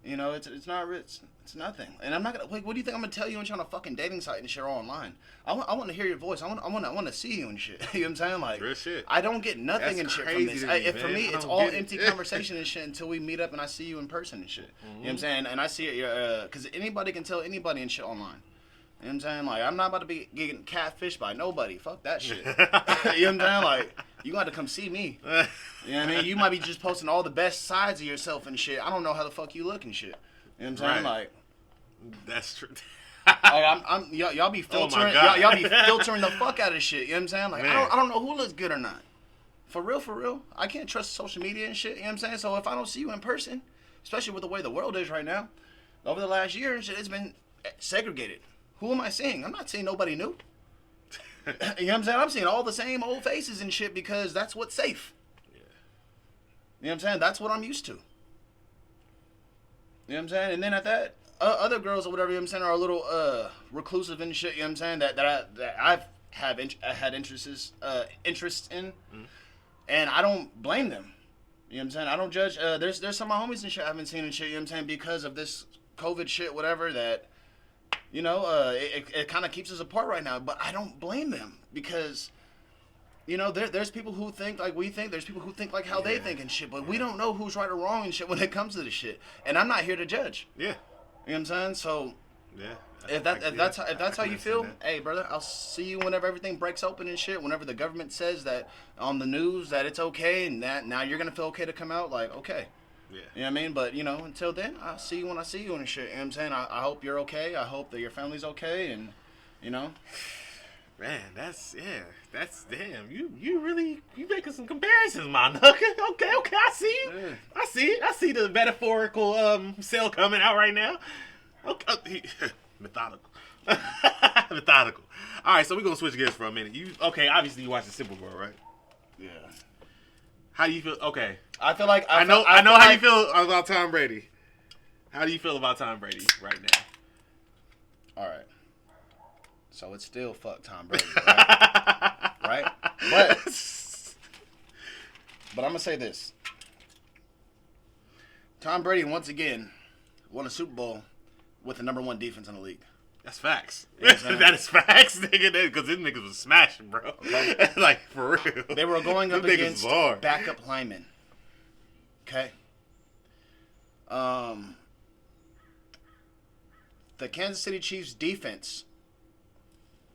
you know, it's not, it's nothing. And I'm not gonna, like, what do you think I'm gonna tell you when you're on a fucking dating site and shit or online? I want to hear your voice. I want to see you and shit. You know what I'm saying? Like, real shit. I don't get nothing and shit from this. For me, it's all empty it. conversation and shit until we meet up and I see you in person and shit. You know what I'm saying? And I see it, because anybody can tell anybody and shit online. You know what I'm saying? Like, I'm not about to be getting catfished by nobody. Fuck that shit. You know what I'm saying? Like, you got to come see me. You know what I mean? You might be just posting all the best sides of yourself and shit. I don't know how the fuck you look and shit. You know what I'm saying? Right. Like, that's true. Y'all be filtering. Oh my God. Y'all be filtering the fuck out of shit. You know what I'm saying? Like, Man. I don't know who looks good or not. For real. I can't trust social media and shit. You know what I'm saying? So if I don't see you in person, especially with the way the world is right now, over the last year and shit, it's been segregated. Who am I seeing? I'm not seeing nobody new. You know what I'm saying? I'm seeing all the same old faces and shit because that's what's safe. Yeah. You know what I'm saying? That's what I'm used to. You know what I'm saying? And then at that, other girls or whatever, you know what I'm saying, are a little reclusive and shit, you know what I'm saying, that I've had interests in. And I don't blame them. You know what I'm saying? I don't judge. There's some of my homies and shit I haven't seen and shit, you know what I'm saying, because of this COVID shit, whatever, that, you know, it kind of keeps us apart right now. But I don't blame them because you know, there's people who think like we think. There's people who think like how they Yeah. think and shit. But we don't know who's right or wrong and shit when it comes to this shit. And I'm not here to judge. Yeah. You know what I'm saying? So Yeah. if that's how you feel, hey brother, I'll see you whenever everything breaks open and shit. Whenever the government says that on the news that it's okay and that now you're gonna feel okay to come out, like okay. Yeah. You know what I mean? But, you know, until then, I'll see you when I see you and shit. You know what I'm saying? I hope you're okay. I hope that your family's okay and, you know. Man, that's damn. You really making some comparisons, my nigga. Okay, I see you. Yeah. I see it. I see the metaphorical cell coming out right now. Okay, methodical. Methodical. All right, so we're gonna switch gears for a minute. Obviously you watched the Super Bowl, right? Yeah. How do you feel? Okay. I feel like I know how you feel about Tom Brady. How do you feel about Tom Brady right now? All right. So it's still fuck Tom Brady, right? Right? But I'm going to say this. Tom Brady, once again, won a Super Bowl with the number one defense in the league. That's facts. You know what I'm saying? That is facts, nigga. Because these niggas was smashing, bro. Okay. Like, for real. They were going up Them niggas against was hard. backup linemen. Okay? The Kansas City Chiefs defense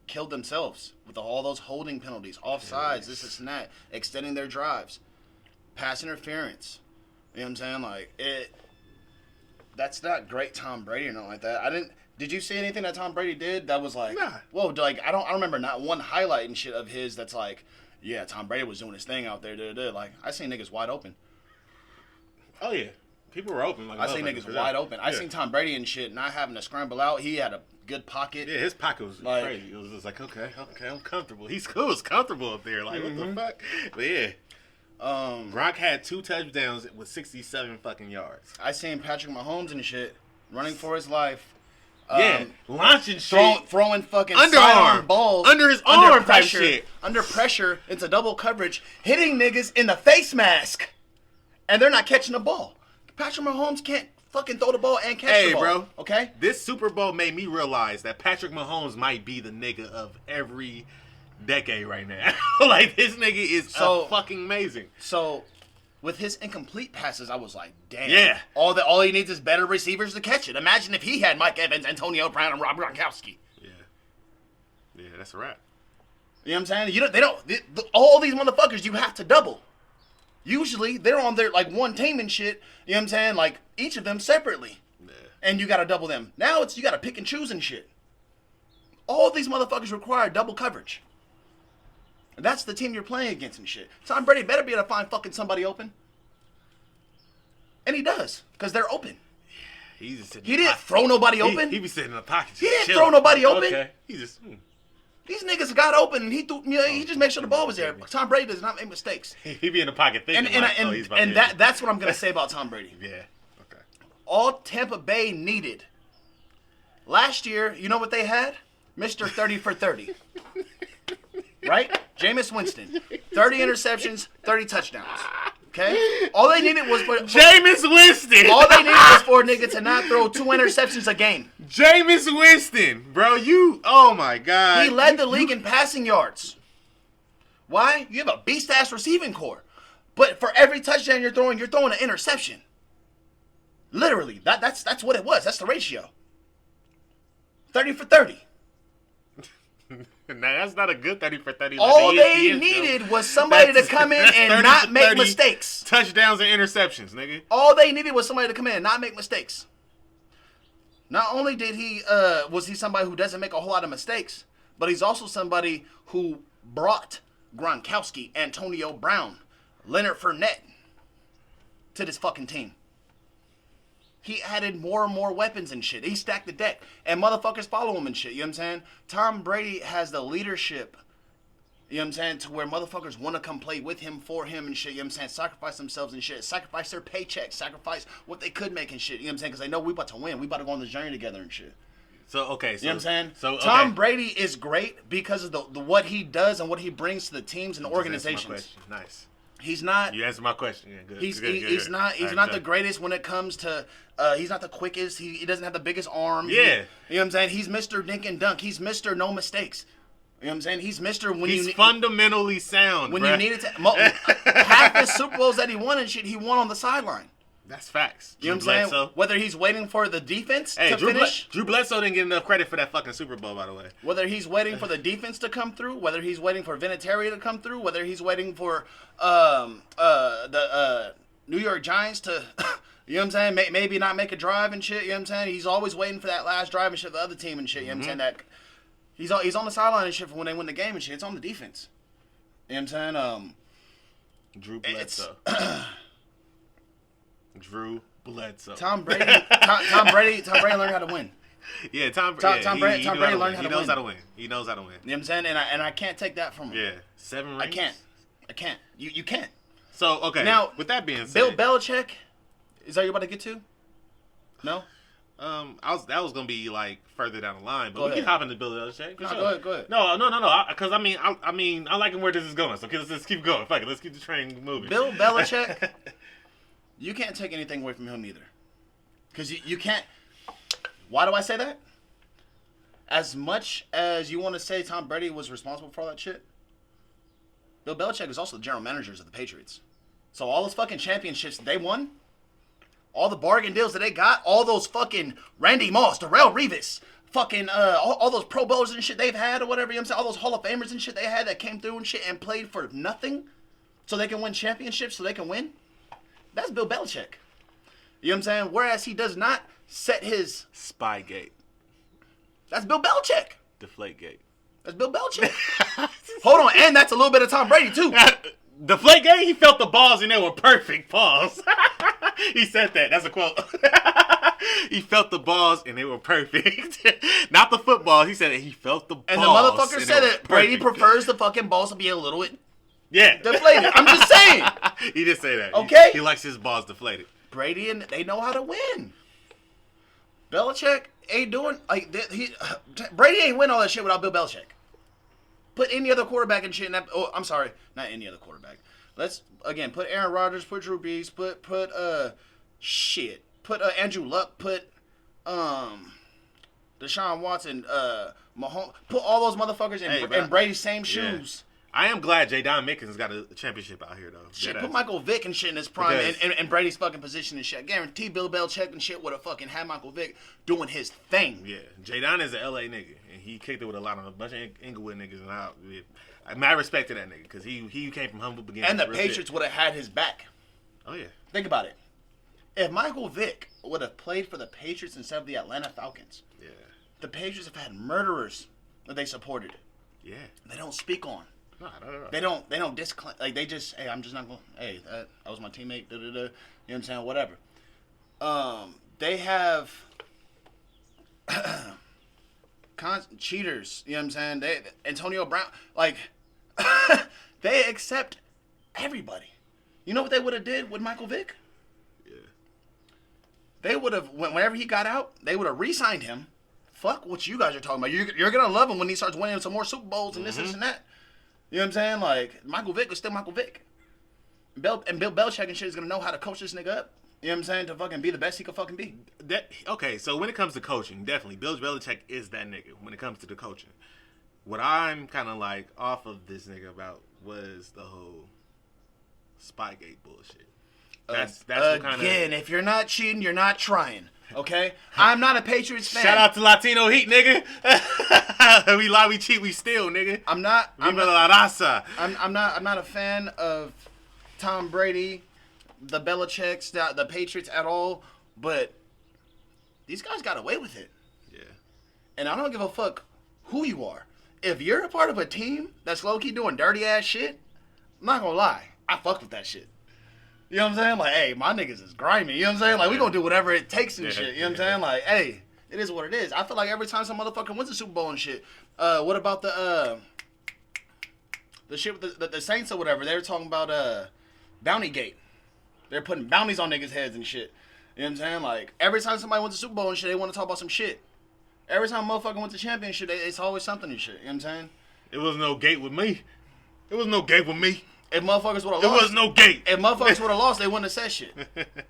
killed themselves with all those holding penalties, offsides, this and that, extending their drives, pass interference. You know what I'm saying? Like, that's not great Tom Brady or nothing like that. Did you see anything that Tom Brady did that was like, Nah. whoa, like, I don't remember not one highlight and shit of his that's like, yeah, Tom Brady was doing his thing out there. Like, I seen niggas wide open. Oh, yeah. People were open. Like I seen niggas wide open. I seen Tom Brady and shit not having to scramble out. He had a good pocket. Yeah, his pocket was Like- crazy. It was just like, okay, I'm comfortable. He's cool. It's comfortable up there. Like, what the fuck? But yeah. Gronk had 2 touchdowns with 67 fucking yards. I seen Patrick Mahomes and shit running for his life. Yeah, launching shit. Throwing fucking Underarm. sidearm balls. Under his arm type pressure, shit. Under pressure into double coverage, hitting niggas in the face mask. And they're not catching the ball. Patrick Mahomes can't fucking throw the ball and catch the ball. Hey, bro. Okay? This Super Bowl made me realize that Patrick Mahomes might be the nigga of every decade right now. Like, this nigga is fucking amazing. So, with his incomplete passes, I was like, damn. Yeah. All he needs is better receivers to catch it. Imagine if he had Mike Evans, Antonio Brown, and Rob Gronkowski. Yeah. Yeah, that's a wrap. You know what I'm saying? All these motherfuckers you have to double. Usually, they're on their, like, one team and shit. You know what I'm saying? Like, each of them separately. Yeah. And you got to double them. Now, you got to pick and choose and shit. All these motherfuckers require double coverage. That's the team you're playing against and shit. Tom Brady better be able to find fucking somebody open. And he does, because they're open. He's just sitting He in the didn't pocket. throw nobody open. He be sitting in the pocket. He didn't chilling. throw nobody open. Okay. He just. These niggas got open, and he just made sure the ball was there. Tom Brady does not make mistakes. He be in the pocket thinking. That's what I'm going to say about Tom Brady. Yeah. Okay. All Tampa Bay needed. Last year, you know what they had? Mr. 30 for 30. Right? Jameis Winston. 30 interceptions, 30 touchdowns. Okay? All they needed was for Jameis Winston. All they needed was for a nigga to not throw 2 interceptions a game. Jameis Winston, bro, oh my God. He led the league in passing yards. Why? You have a beast-ass receiving core. But for every touchdown you're throwing an interception. Literally. That's what it was. That's the ratio. 30 for 30. Now, that's not a good 30 for 30. All they needed was somebody to come in and not make mistakes. Touchdowns and interceptions, nigga. All they needed was somebody to come in and not make mistakes. Not only was he somebody who doesn't make a whole lot of mistakes, but he's also somebody who brought Gronkowski, Antonio Brown, Leonard Fournette to this fucking team. He added more and more weapons and shit. He stacked the deck. And motherfuckers follow him and shit. You know what I'm saying? Tom Brady has the leadership, you know what I'm saying, to where motherfuckers want to come play with him, for him and shit. You know what I'm saying? Sacrifice themselves and shit. Sacrifice their paychecks. Sacrifice what they could make and shit. You know what I'm saying? Because they know we about to win. We about to go on this journey together and shit. So, okay. You know what I'm saying? So, okay. Tom Brady is great because of the what he does and what he brings to the teams and the organizations. Nice. He's not. You answered my question. Yeah, good. He's not the greatest when it comes to. He's not the quickest. He doesn't have the biggest arm. Yeah. You know what I'm saying? He's Mr. Dink and Dunk. He's Mr. No Mistakes. You know what I'm saying? He's Mr. when He's you fundamentally sound. when bruh. you need it to. Half his Super Bowls that he won and shit, he won on the sideline. That's facts. You know what I'm saying? Whether he's waiting for the defense to finish. Drew Bledsoe didn't get enough credit for that fucking Super Bowl, by the way. Whether he's waiting for the defense to come through, whether he's waiting for Vinatieri to come through, whether he's waiting for the New York Giants to, you know what I'm saying, maybe not make a drive and shit, you know what I'm saying? He's always waiting for that last drive and shit, the other team and shit, you know what I'm saying? That he's on the sideline and shit for when they win the game and shit. It's on the defense. You know what I'm saying? Drew Bledsoe. Drew Bledsoe. Tom Brady learned how to win. Yeah, Tom Brady learned how to win. He knows how to win. He knows how to win. You know what I'm saying? And I can't take that from him. Yeah, 7 rings. I can't. You can't. So, okay. Now, with that being said, Bill Belichick, is that you're about to get to? No? that was gonna be like further down the line, but Go we ahead. can hop into Bill Belichick. No, go ahead. No. Because I liking where this is going. So let's keep going. Fuck it, let's keep the train moving. Bill Belichick, you can't take anything away from him either, because you can't. Why do I say that? As much as you want to say Tom Brady was responsible for all that shit, Bill Belichick is also the general managers of the Patriots. So all those fucking championships that they won, all the bargain deals that they got, all those fucking Randy Moss, Darrell Revis, fucking all those Pro Bowls and shit they've had or whatever, you know what I'm saying? All those Hall of Famers and shit they had that came through and shit and played for nothing so they can win championships, so they can win. That's Bill Belichick. You know what I'm saying? Whereas he does not set his... Spygate. That's Bill Belichick. Deflategate. That's Bill Belichick. Hold on, and that's a little bit of Tom Brady too. Deflategate, he felt the balls and they were perfect. Pause. He said that. That's a quote. He felt the balls and they were perfect. Not the football. He said that he felt the balls. And the motherfucker said that Brady prefers the fucking balls to be a little bit deflated. I'm just saying. He did say that. Okay. He likes his balls deflated. Brady and they know how to win. Belichick ain't doing Brady ain't win all that shit without Bill Belichick. Put any other quarterback and shit in that. Oh, I'm sorry, not any other quarterback. Let's again put Aaron Rodgers, put Drew Brees, put Andrew Luck, put Deshaun Watson, Mahomes, put all those motherfuckers in Brady's same shoes. I am glad Jadon Mickens got a championship out here though. Shit, put Michael Vick and shit in his prime and Brady's fucking position and shit. I guarantee Bill Belichick and shit would have fucking had Michael Vick doing his thing. Yeah, Jadon is an LA nigga and he kicked it with a bunch of Inglewood niggas and I mad respect to that nigga because he came from humble beginnings. And the Patriots would have had his back. Oh yeah. Think about it. If Michael Vick would have played for the Patriots instead of the Atlanta Falcons, the Patriots have had murderers that they supported. Yeah. They don't speak on. No. They don't disclaim. Like, they just, hey, I'm just not going, hey, that was my teammate, da-da-da. You know what I'm saying? Whatever. They have cheaters, you know what I'm saying? Antonio Brown, like, they accept everybody. You know what they would have did with Michael Vick? Yeah. They would have, whenever he got out, they would have re-signed him. Fuck what you guys are talking about. You're going to love him when he starts winning some more Super Bowls and this and that. You know what I'm saying? Like, Michael Vick was still Michael Vick. Bill Belichick and shit is going to know how to coach this nigga up. You know what I'm saying? To fucking be the best he could fucking be. Okay, so when it comes to coaching, definitely, Bill Belichick is that nigga when it comes to the coaching. What I'm kind of like off of this nigga about was the whole Spygate bullshit. That's what kind of... Again, if you're not cheating, you're not trying. Okay? I'm not a Patriots fan. Shout out to Latino Heat, nigga. We lie, we cheat, we steal, nigga. I'm not la raza. I'm not a fan of Tom Brady, the Belichicks, the Patriots at all, but these guys got away with it. Yeah. And I don't give a fuck who you are. If you're a part of a team that's low-key doing dirty ass shit, I'm not gonna lie, I fuck with that shit. You know what I'm saying? Like, hey, my niggas is grimy. You know what I'm saying? Like, we gonna do whatever it takes and shit. You know what I'm saying? Like, hey, it is what it is. I feel like every time some motherfucker wins the Super Bowl and shit, what about the shit with the Saints or whatever? They were talking about Bounty Gate. They're putting bounties on niggas' heads and shit. You know what I'm saying? Like, every time somebody wins the Super Bowl and shit, they want to talk about some shit. Every time a motherfucker wins the championship, it's always something and shit. You know what I'm saying? It was no gate with me. It was no gate with me. If motherfuckers would have There lost, was no gate. if motherfuckers would have lost, they wouldn't have said shit.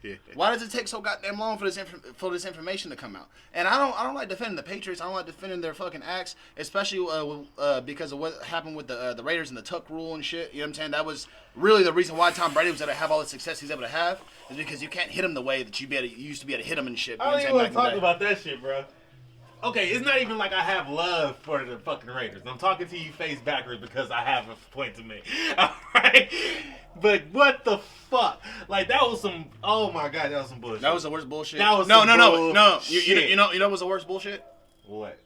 Yeah. Why does it take so goddamn long for this information to come out? And I don't like defending the Patriots. I don't like defending their fucking acts, especially because of what happened with the Raiders and the tuck rule and shit. You know what I'm saying? That was really the reason why Tom Brady was able to have all the success he's able to have, is because you can't hit him the way that you used to be able to hit him and shit. You know I what don't I'm even saying? want Back to in talk the day. about that shit, bro. Okay, it's not even like I have love for the fucking Raiders. I'm talking to you face backwards because I have a point to make. Alright? But what the fuck? Like, that was some, oh my god, that was some bullshit. That was the worst bullshit. That was no. bullshit. You know what was the worst bullshit? What?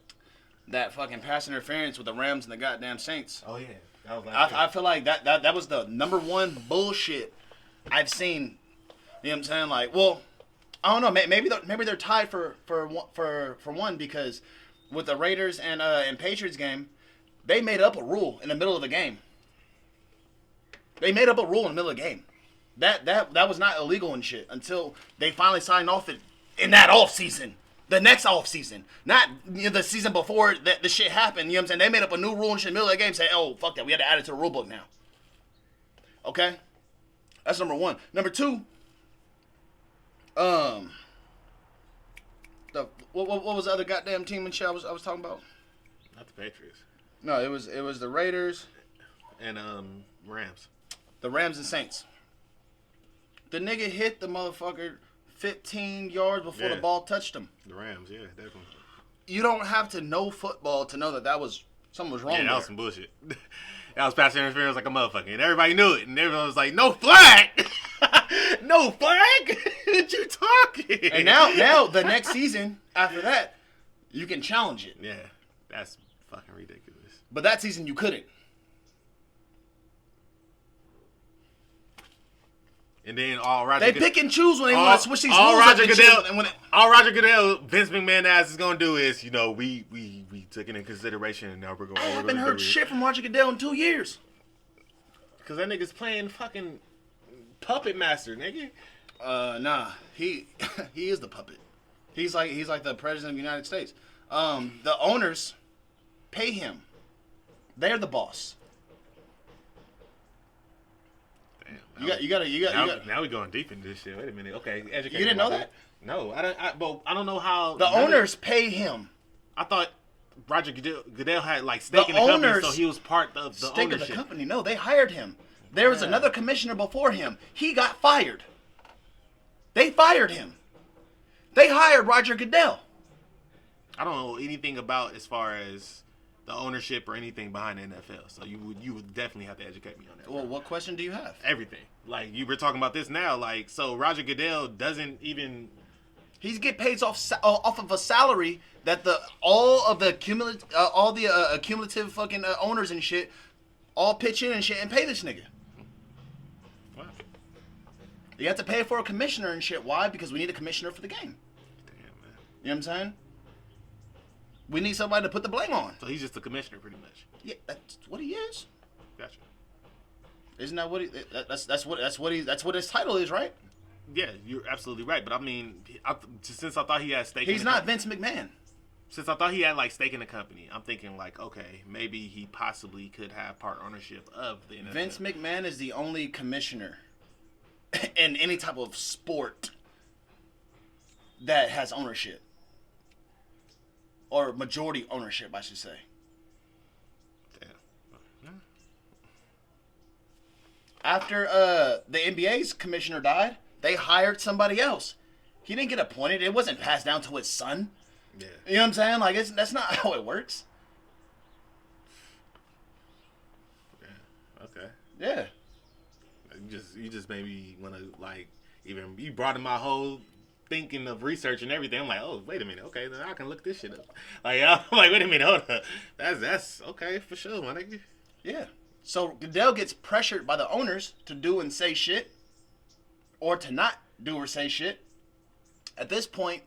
That fucking pass interference with the Rams and the goddamn Saints. Oh yeah. That was last year. I feel like that was the number one bullshit I've seen. You know what I'm saying? Like, well, I don't know. Maybe they're tied for one, because with the Raiders and Patriots game, they made up a rule in the middle of the game. They made up a rule in the middle of the game. That was not illegal and shit until they finally signed off it in that off season. The next off season, not the season before that the shit happened. You know what I'm saying? They made up a new rule and shit in the middle of the game. Say, oh fuck that, we had to add it to the rule book now. Okay, that's number one. Number two, what was the other goddamn team and shit I was talking about? Not the Patriots. No, it was the Raiders and Rams. The Rams and Saints. The nigga hit the motherfucker 15 yards before the ball touched him. The Rams, yeah, definitely. You don't have to know football to know that was something was wrong. Yeah, that there. was some bullshit. That was pass interference like a motherfucker, and everybody knew it, and everyone was like, "No flag, no flag." What you talking? And now the next season after that, you can challenge it. Yeah, that's fucking ridiculous. But that season you couldn't. And then all Roger They Goodell, pick and choose when they want to switch these rules up Roger and Goodell, shit. And when all Roger Goodell, Vince McMahon ass is gonna do is, we took it in consideration, and now we're gonna. I haven't heard shit from Roger Goodell in 2 years. Cause that nigga's playing fucking puppet master, nigga. Nah, he is the puppet. He's like the president of the United States. The owners pay him. They're the boss. Damn, You got. Now we going deep into this shit. Wait a minute. Okay, educate You didn't me know about that? No, I don't know how. The owners pay him. I thought Roger Goodell had like stake in the company, so he was part of the Stake ownership. of the company. No, they hired him. There was another commissioner before him. He got fired. They fired him. They hired Roger Goodell. I don't know anything about as far as the ownership or anything behind the NFL, so you would definitely have to educate me on that. Well, what question do you have? Everything. Like, you were talking about this now, like, so Roger Goodell doesn't even. He's get paid off of a salary that all the cumulative fucking owners and shit all pitch in and shit and pay this nigga. Wow. You have to pay for a commissioner and shit. Why? Because we need a commissioner for the game. Damn, man. You know what I'm saying? We need somebody to put the blame on. So he's just the commissioner, pretty much. Yeah, that's what he is. Gotcha. Isn't that what he? That's what his title is, right? Yeah, you're absolutely right. But I mean, since I thought he had stake, He's not Vince McMahon. Since I thought he had like stake in the company, I'm thinking like, okay, maybe he possibly could have part ownership of the NFL. Vince McMahon is the only commissioner in any type of sport that has ownership. Or majority ownership, I should say. Damn. After the NBA's commissioner died, they hired somebody else. He didn't get appointed. It wasn't passed down to his son. Yeah. You know what I'm saying? Like, that's not how it works. Yeah. Okay. Yeah. You just made me want to like even you brought in my whole thinking of research and everything. I'm like, oh wait a minute, okay, then I can look this shit up. Like I'm like, wait a minute, hold up, that's okay for sure, my nigga. Yeah. So Goodell gets pressured by the owners to do and say shit, or to not do or say shit. At this point,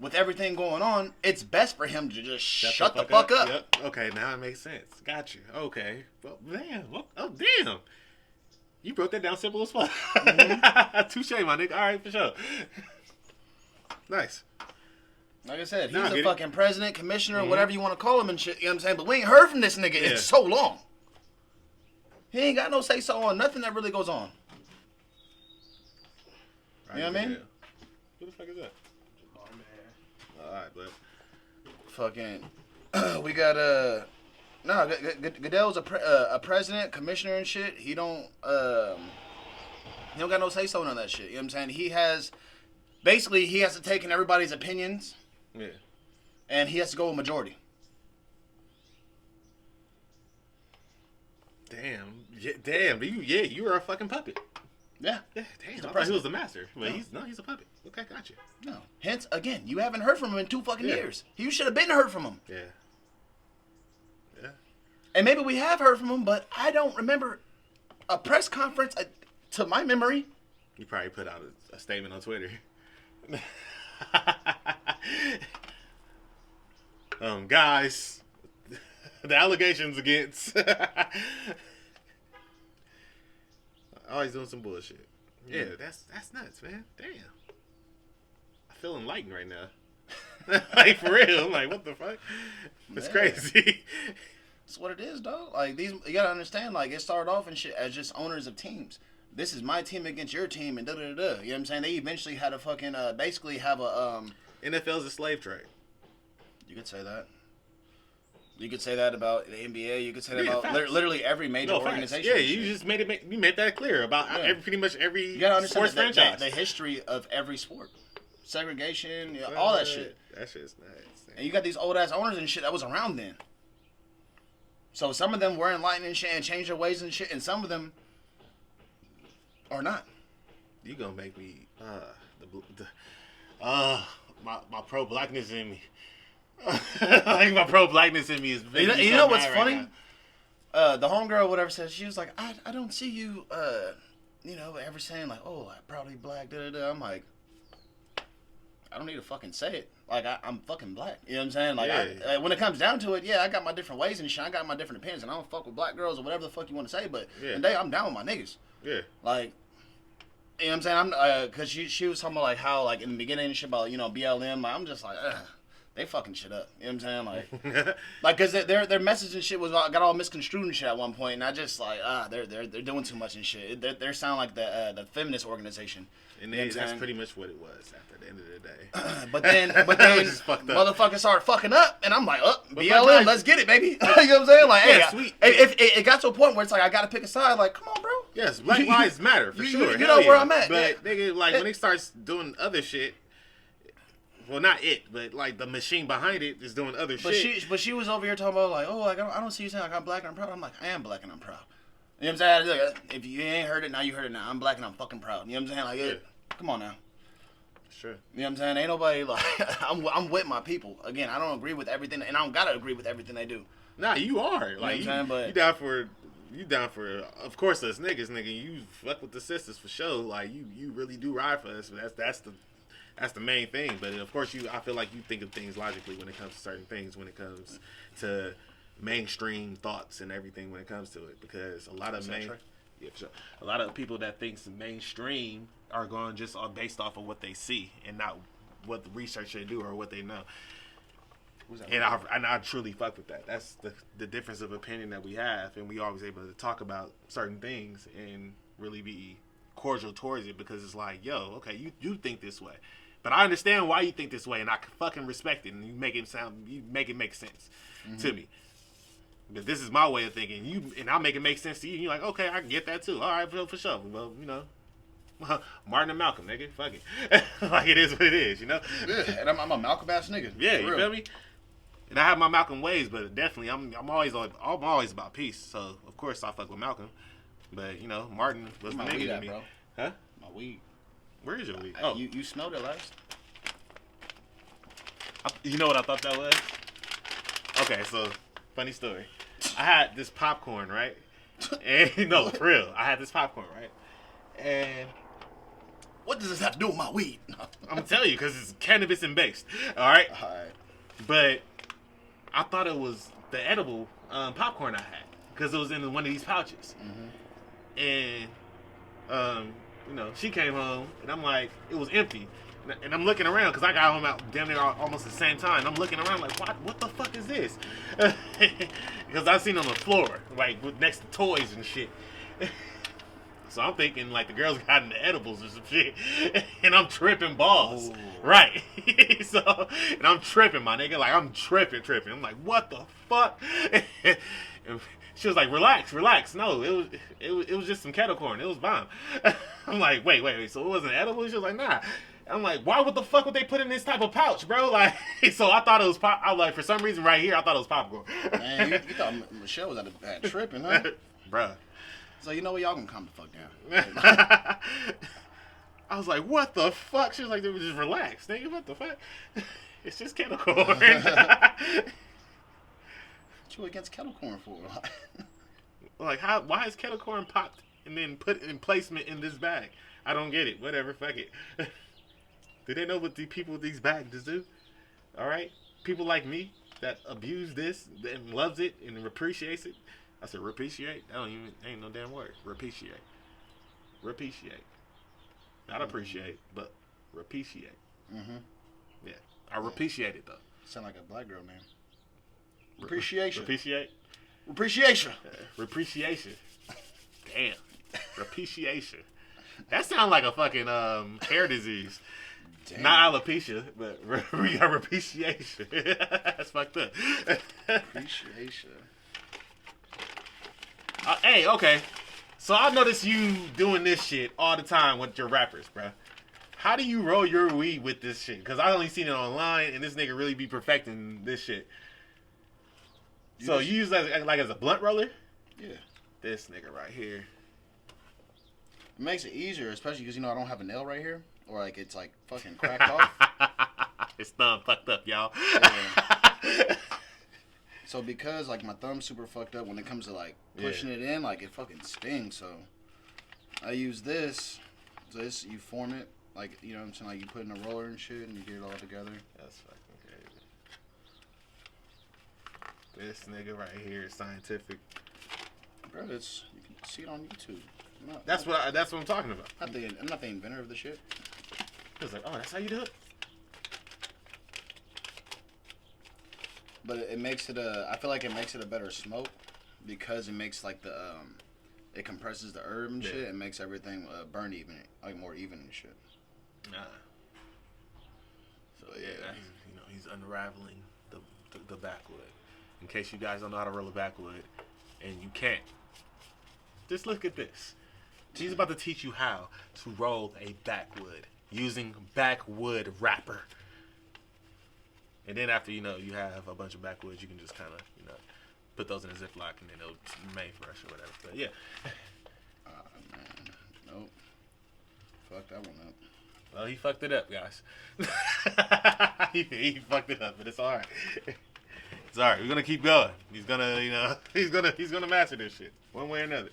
with everything going on, it's best for him to just shut the fuck up. Yep. Okay, now it makes sense. Got you. Okay. Well, damn. Oh, damn. You broke that down simple as fuck. Mm-hmm. Touche, my nigga. All right, for sure. Nice. Like I said, he's Nah, a get fucking president, commissioner, whatever you want to call him and shit. You know what I'm saying? But we ain't heard from this nigga in so long. He ain't got no say so on nothing that really goes on. You know what I mean? Who the fuck is that? Alright, but fucking, we got no, Goodell's a president, commissioner and shit. He don't got no say so on that shit. You know what I'm saying? He has to take in everybody's opinions. Yeah. And he has to go with majority. Damn, you were a fucking puppet. Yeah. Damn, I thought he was the master. But he's a puppet. Okay, gotcha. No. Hence, again, you haven't heard from him in 2 fucking years. You should have been heard from him. Yeah. Yeah. And maybe we have heard from him, but I don't remember a press conference to my memory. You probably put out a statement on Twitter. Guys, the allegations against... Always doing some bullshit. Yeah, that's nuts, man. Damn. I feel enlightened right now. Like, for real. I'm like, what the fuck? It's crazy. That's what it is, dog. Like, you gotta understand, like, it started off and shit as just owners of teams. This is my team against your team and da-da-da-da. You know what I'm saying? They eventually had to fucking, basically have a, NFL's a slave trade. You could say that. You could say that about the NBA. You could say that about literally every major organization. Yeah, you just made that clear about pretty much every you gotta understand sports franchise. The history of every sport. Segregation, all that shit. That shit's nice. And you got these old ass owners and shit that was around then. So some of them were enlightened and shit and changed their ways and shit, and some of them are not. You gonna make me my pro blackness in me. Like my pro blackness in me is. You know what's funny? The homegirl, whatever, says she was like, I don't see you, ever saying like, oh, I'm proudly black. Da da da. I'm like, I don't need to fucking say it. Like I'm fucking black. You know what I'm saying? Like when it comes down to it, I got my different ways and shit. I got my different opinions, and I don't fuck with black girls or whatever the fuck you want to say. But today I'm down with my niggas. Yeah. Like. You know what I'm saying? Cause she was talking about like how like in the beginning and shit about BLM. I'm just like, they fucking shit up. You know what I'm saying? Like, cause their message and shit got all misconstrued and shit at one point, and I just like, they're doing too much and shit. They sound like the feminist organization. And that's pretty much what it was after the end of the day. but then motherfuckers started fucking up, and I'm like, BLM, let's get it, baby. You know what I'm saying? Like, hey, sweet. If it got to a point where it's like I gotta pick a side, like, come on, bro. Yes, black lives matter for sure. You know where I'm at. But nigga, like when they start doing other shit. Well, not it, but like the machine behind it is doing other shit. But she was over here talking about like, oh, like I don't see you saying like I'm black and I'm proud. I'm like, I am black and I'm proud. You know what I'm saying? Like, if you ain't heard it, now you heard it now. I'm black and I'm fucking proud. You know what I'm saying? Like, come on now. Sure. You know what I'm saying? Ain't nobody like I'm with my people. Again, I don't agree with everything, and I don't gotta agree with everything they do. Nah, you are. Like you know what I'm saying? But you down for of course us niggas, nigga. You fuck with the sisters for sure. Like you really do ride for us. But that's the main thing. But of course I feel like you think of things logically when it comes to certain things. When it comes to mainstream thoughts and everything. When it comes to it, because a lot of a lot of people that thinks the mainstream are going just based off of what they see and not what the research they do or what they know. And I truly fuck with that. That's the difference of opinion that we have, and we always able to talk about certain things and really be cordial towards it, because it's like, yo, okay, you think this way, but I understand why you think this way, and I can fucking respect it, and you make it make sense to me. But this is my way of thinking, and I'll make it make sense to you. And you're like, okay, I can get that too. All right, for sure. Well, Martin and Malcolm, nigga, fuck it. Like it is what it is, Yeah, and I'm a Malcolm ass nigga. Yeah, you feel me? And I have my Malcolm ways, but definitely I'm always about peace. So of course I fuck with Malcolm, but Martin was the nigga to me. Bro? Huh? My weed. Where is your weed? Oh, you smelled it last. You know what I thought that was? Okay, so funny story. I had this popcorn, right? And no, for real, I had this popcorn, right? And what does this have to do with my weed? I'm gonna tell you, because it's cannabis and based. All right. But I thought it was the edible popcorn I had, because it was in one of these pouches. And she came home, and I'm like, it was empty. And I'm looking around because I got home out damn near almost the same time. I'm looking around like, what the fuck is this? Because I seen it on the floor, like next to toys and shit. So I'm thinking like the girls got into edibles or some shit, and I'm tripping balls, right? So, and I'm tripping, my nigga, like I'm tripping. I'm like, what the fuck? And she was like, relax. No, it was just some kettle corn. It was bomb. I'm like, wait. So it wasn't edible? She was like, nah. I'm like, why would the fuck would they put in this type of pouch, bro? Like, so I thought it was pop. I was like, for some reason, right here, I thought it was popcorn. Man, you thought Michelle was at tripping, huh? Bruh. So you know what? Y'all gonna calm the fuck down. I was like, what the fuck? She was like, just relax, nigga. What the fuck? It's just kettle corn. What you against kettle corn for? Like, how? Why is kettle corn popped and then put in placement in this bag? I don't get it. Whatever, fuck it. Do they know what the people with these bags do? All right, people like me that abuse this and loves it and appreciates it. I said appreciate. Ain't no damn word. Appreciate. Not appreciate, but appreciate. Mm-hmm. Yeah, I appreciate it though. Sound like a black girl name. Appreciation. Appreciation. Damn. Appreciation. That sounds like a fucking hair disease. Damn. Not alopecia, but we got appreciation. That's fucked up. Appreciation. Hey, okay. So I noticed you doing this shit all the time with your rappers, bro. How do you roll your weed with this shit? Because I only seen it online, and this nigga really be perfecting this shit. So you use that like as a blunt roller? Yeah. This nigga right here. It makes it easier, especially because, I don't have a nail right here. Or, like, it's, like, fucking cracked off. His thumb fucked up, y'all. Yeah. So, because, like, my thumb's super fucked up when it comes to, like, pushing it in, like, it fucking stings. So, I use this. This, you form it. Like, you know what I'm saying? Like, you put it in a roller and shit, and you get it all together. That's fucking crazy. This nigga right here is scientific. Bro, you can see it on YouTube. That's what I'm talking about. I'm not the inventor of the shit. He was like, oh, that's how you do it? But it makes it I feel like it makes it a better smoke because it makes like it compresses the herb and shit and makes everything burn even, like more even and shit. Nah. So yeah, he's unraveling the backwood. In case you guys don't know how to roll a backwood and you can't, just look at this. She's about to teach you how to roll a backwood using backwood wrapper. And then after, you have a bunch of backwoods, you can just kind of, put those in a Ziploc and then it'll remain fresh or whatever. But yeah. Man. Nope. Fuck that one up. Well, he fucked it up, guys. he fucked it up, but it's alright. It's alright. We're gonna keep going. He's gonna, he's gonna master this shit one way or another.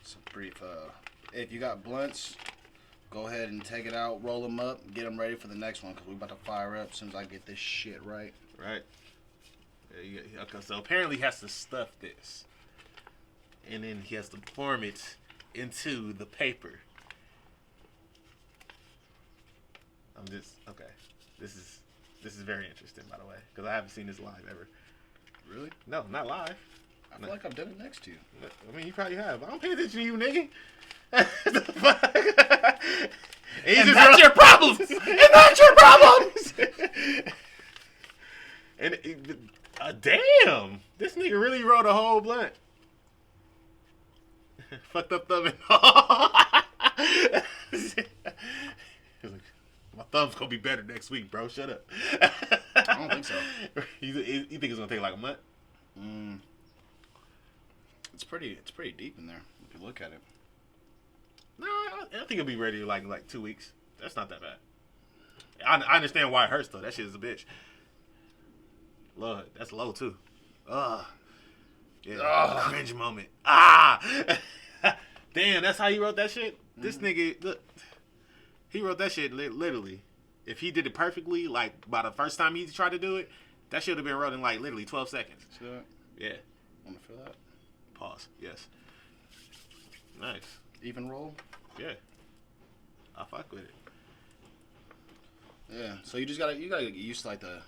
Some brief. If you got blunts, go ahead and take it out, roll them up, get them ready for the next one because we're about to fire up as soon as I get this shit right. Right. Yeah, okay, so apparently he has to stuff this, and then he has to form it into the paper. Okay. This is very interesting, by the way, because I haven't seen this live ever. Really? No, not live. I feel like I've done it next to you. I mean, you probably have. I don't pay attention to you, nigga. The fuck? And that's your problems. And that's your problems. And damn, this nigga really wrote a whole blunt. Fucked up thumb and all. He's like, my thumb's gonna be better next week, bro. Shut up. I don't think so. You think it's gonna take like a month? It's pretty deep in there if you look at it. No, I think it'll be ready like 2 weeks. That's not that bad. I understand why it hurts though. That shit is a bitch. Lord, that's low too. Yeah. Cringe moment. Damn, that's how he wrote that shit. This nigga, look, he wrote that shit literally. If he did it perfectly, like by the first time he tried to do it, that should have been wrote in like literally 12 seconds. See that? Yeah. Want to feel that? Pause. Yes. Nice. Even roll? Yeah. I fuck with it. Yeah. So you gotta get used to like the.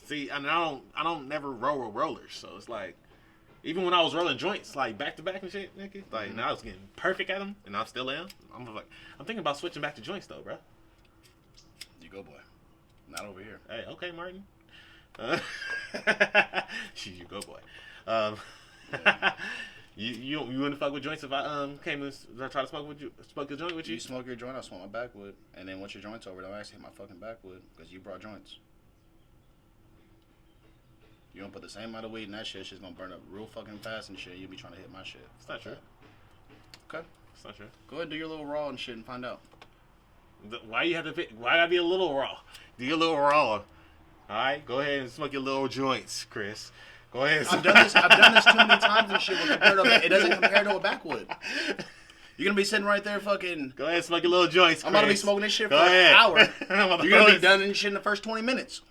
See, and I don't never roll with rollers, so it's like, even when I was rolling joints, like back to back and shit, nigga, like now I was getting perfect at them, and I still am. I'm thinking about switching back to joints though, bro. You go, boy. Not over here. Hey, okay, Martin. You go, boy. You wouldn't fuck with joints if I came to try to smoke a joint with you? You smoke your joint, I smoke my backwood, and then once your joint's over, don't actually hit my fucking backwood because you brought joints. You don't put the same amount of weed in that shit, it's just gonna burn up real fucking fast and shit. You'll be trying to hit my shit. It's not true. Okay. It's not true. Go ahead and do your little raw and shit and find out. Why you have to pick? Why gotta be a little raw? Do your little raw. All right, go ahead and smoke your little joints, Chris. Go ahead. I've done this too many times and shit. It doesn't compare to a backwood. You're gonna be sitting right there, fucking. Go ahead and smoke your little joints, Chris. I'm about to be smoking this shit for an hour. You're gonna be done in shit in the first 20 minutes.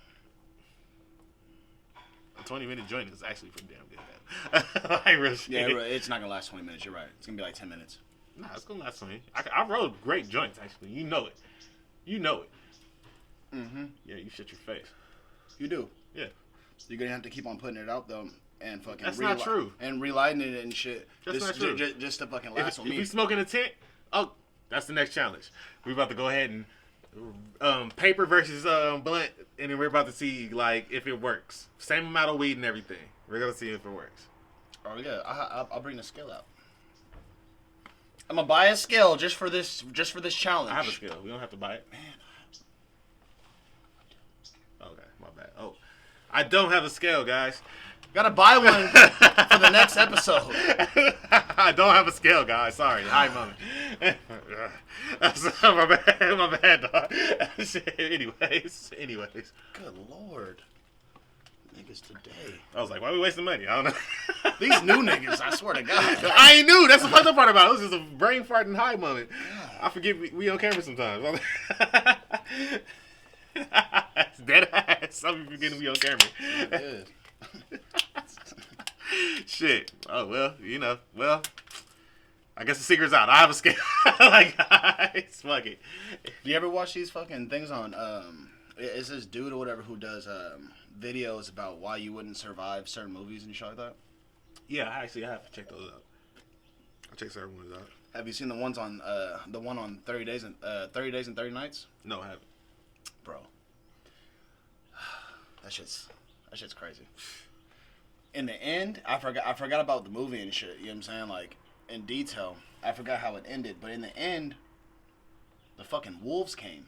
A 20-minute joint is actually pretty damn good. Like, real shit. Yeah, it's not gonna last 20 minutes. You're right. It's gonna be like 10 minutes. Nah, it's gonna last 20. I rolled great joints actually. You know it. You know it. Mm-hmm. Yeah, you shut your face. You do. Yeah. You're gonna have to keep on putting it out though, and fucking. That's not true. And relighting it and shit. That's not true. Just to fucking last on me. If we smoke in a tent, oh, that's the next challenge. We're about to go ahead and paper versus blunt, and then we're about to see like if it works. Same amount of weed and everything. We're gonna see if it works. Oh yeah, I'll bring the scale out. I'm gonna buy a scale just for this challenge. I have a scale. We don't have to buy it. Man. Okay, my bad. Oh, I don't have a scale, guys. Gotta buy one for the next episode. I don't have a scale, guys. Sorry. Hi, mommy. My bad, dog. Anyways. Good lord. Niggas today. I was like, why are we wasting money? I don't know. These new niggas, I swear to God. I ain't new. That's the fucked up part about it. It was just a brain fart and high moment. I forget we on camera sometimes. It's dead ass. Some people forgetting we on camera. Good. Shit. Oh, well, I guess the secret's out. I have a scale. Like, guys, fuck it. Do you ever watch these fucking things on, it's this dude or whatever who does, videos about why you wouldn't survive certain movies and shit like that? Yeah, I have to check those out. I'll check certain ones out. Have you seen the one on 30 Days and 30 Nights? No, I haven't. Bro. That shit's crazy. In the end, I forgot about the movie and shit, you know what I'm saying? Like, in detail. I forgot how it ended, but in the end, the fucking wolves came.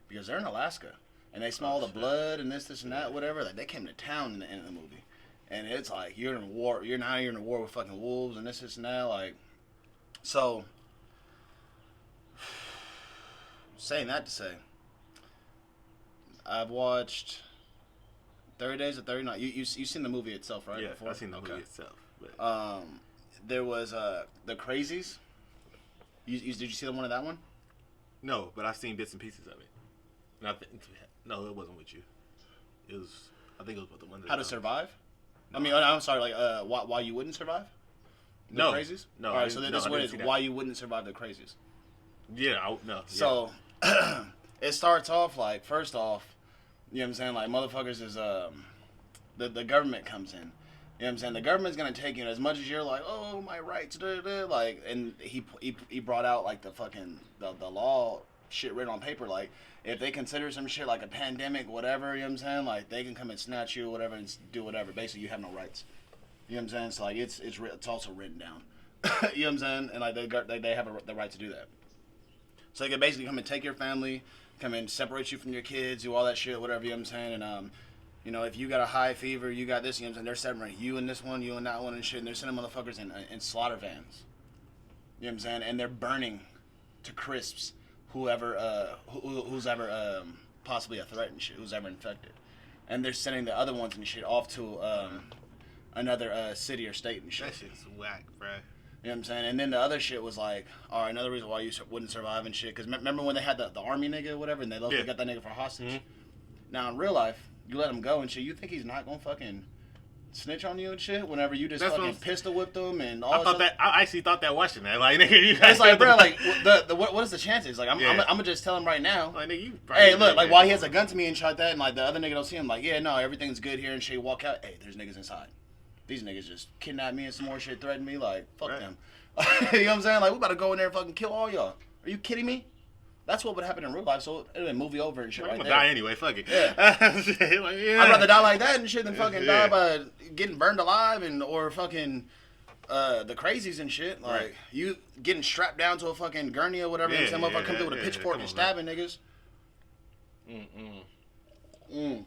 Because they're in Alaska. And they smell all the blood and this and that, whatever. Like, they came to town in the end of the movie. And it's like, you're in a war with fucking wolves and this and that, like. So, saying that to say, I've watched 30 Days of 30 Nights. You've seen the movie itself, right? Yeah, before? I've seen the movie itself. But... there was The Crazies. Did you see the one of that one? No, but I've seen bits and pieces of it. And no, it wasn't with you. It was, I think it was with the one. How to Survive? No. I mean, I'm sorry, like, why you wouldn't survive? The Crazies? No. All right, so this is what it is. Why you wouldn't survive The Crazies. Yeah, no. So, it starts off like, first off, you know what I'm saying, like, motherfuckers is, the government comes in. You know what I'm saying? The government's gonna take you, as much as you're like, oh, my rights, like, and he brought out, like, the fucking, the law shit written on paper, like, if they consider some shit like a pandemic, whatever, you know what I'm saying, like, they can come and snatch you or whatever and do whatever. Basically, you have no rights. You know what I'm saying? So, like, it's also written down. You know what I'm saying? And, like, they have the right to do that. So they can basically come and take your family, come and separate you from your kids, do all that shit, whatever, you know what I'm saying? And, you know, if you got a high fever, you got this, you know what I'm saying? They're separating you and this one, you and that one and shit, and they're sending motherfuckers in slaughter vans. You know what I'm saying? And they're burning to crisps who's ever possibly a threat and shit, who's ever infected. And they're sending the other ones and shit off to another city or state and shit. That shit's whack, bruh. You know what I'm saying? And then the other shit was like, all right, another reason why you wouldn't survive and shit. Because remember when they had the army nigga or whatever, and they got that nigga for hostage? Mm-hmm. Now, in real life, you let him go and shit, you think he's not going to fucking snitch on you and shit whenever you just That's fucking pistol whipped them and all I actually thought that watching that. Like, nigga, you it's like, bro, like, what is the chances? Like, I'm gonna just tell him right now. Like, nigga, Hey, look, like, while he has a gun to me and shit like that, and, like, the other nigga don't see him, like, yeah, no, everything's good here and shit, walk out. Hey, there's niggas inside. These niggas just kidnapped me and some more shit, threatened me, like, fuck them. You know what I'm saying? Like, we about to go in there and fucking kill all y'all. Are you kidding me? That's what would happen in real life, so it'd be movie over and shit right there. I'm gonna die anyway, fuck it. Yeah. Like, yeah. I'd rather die like that and shit than fucking die by getting burned alive and or fucking the crazies and shit. Like, you getting strapped down to a fucking gurney or whatever, and some motherfucker come through with a pitchfork and stabbing niggas. Then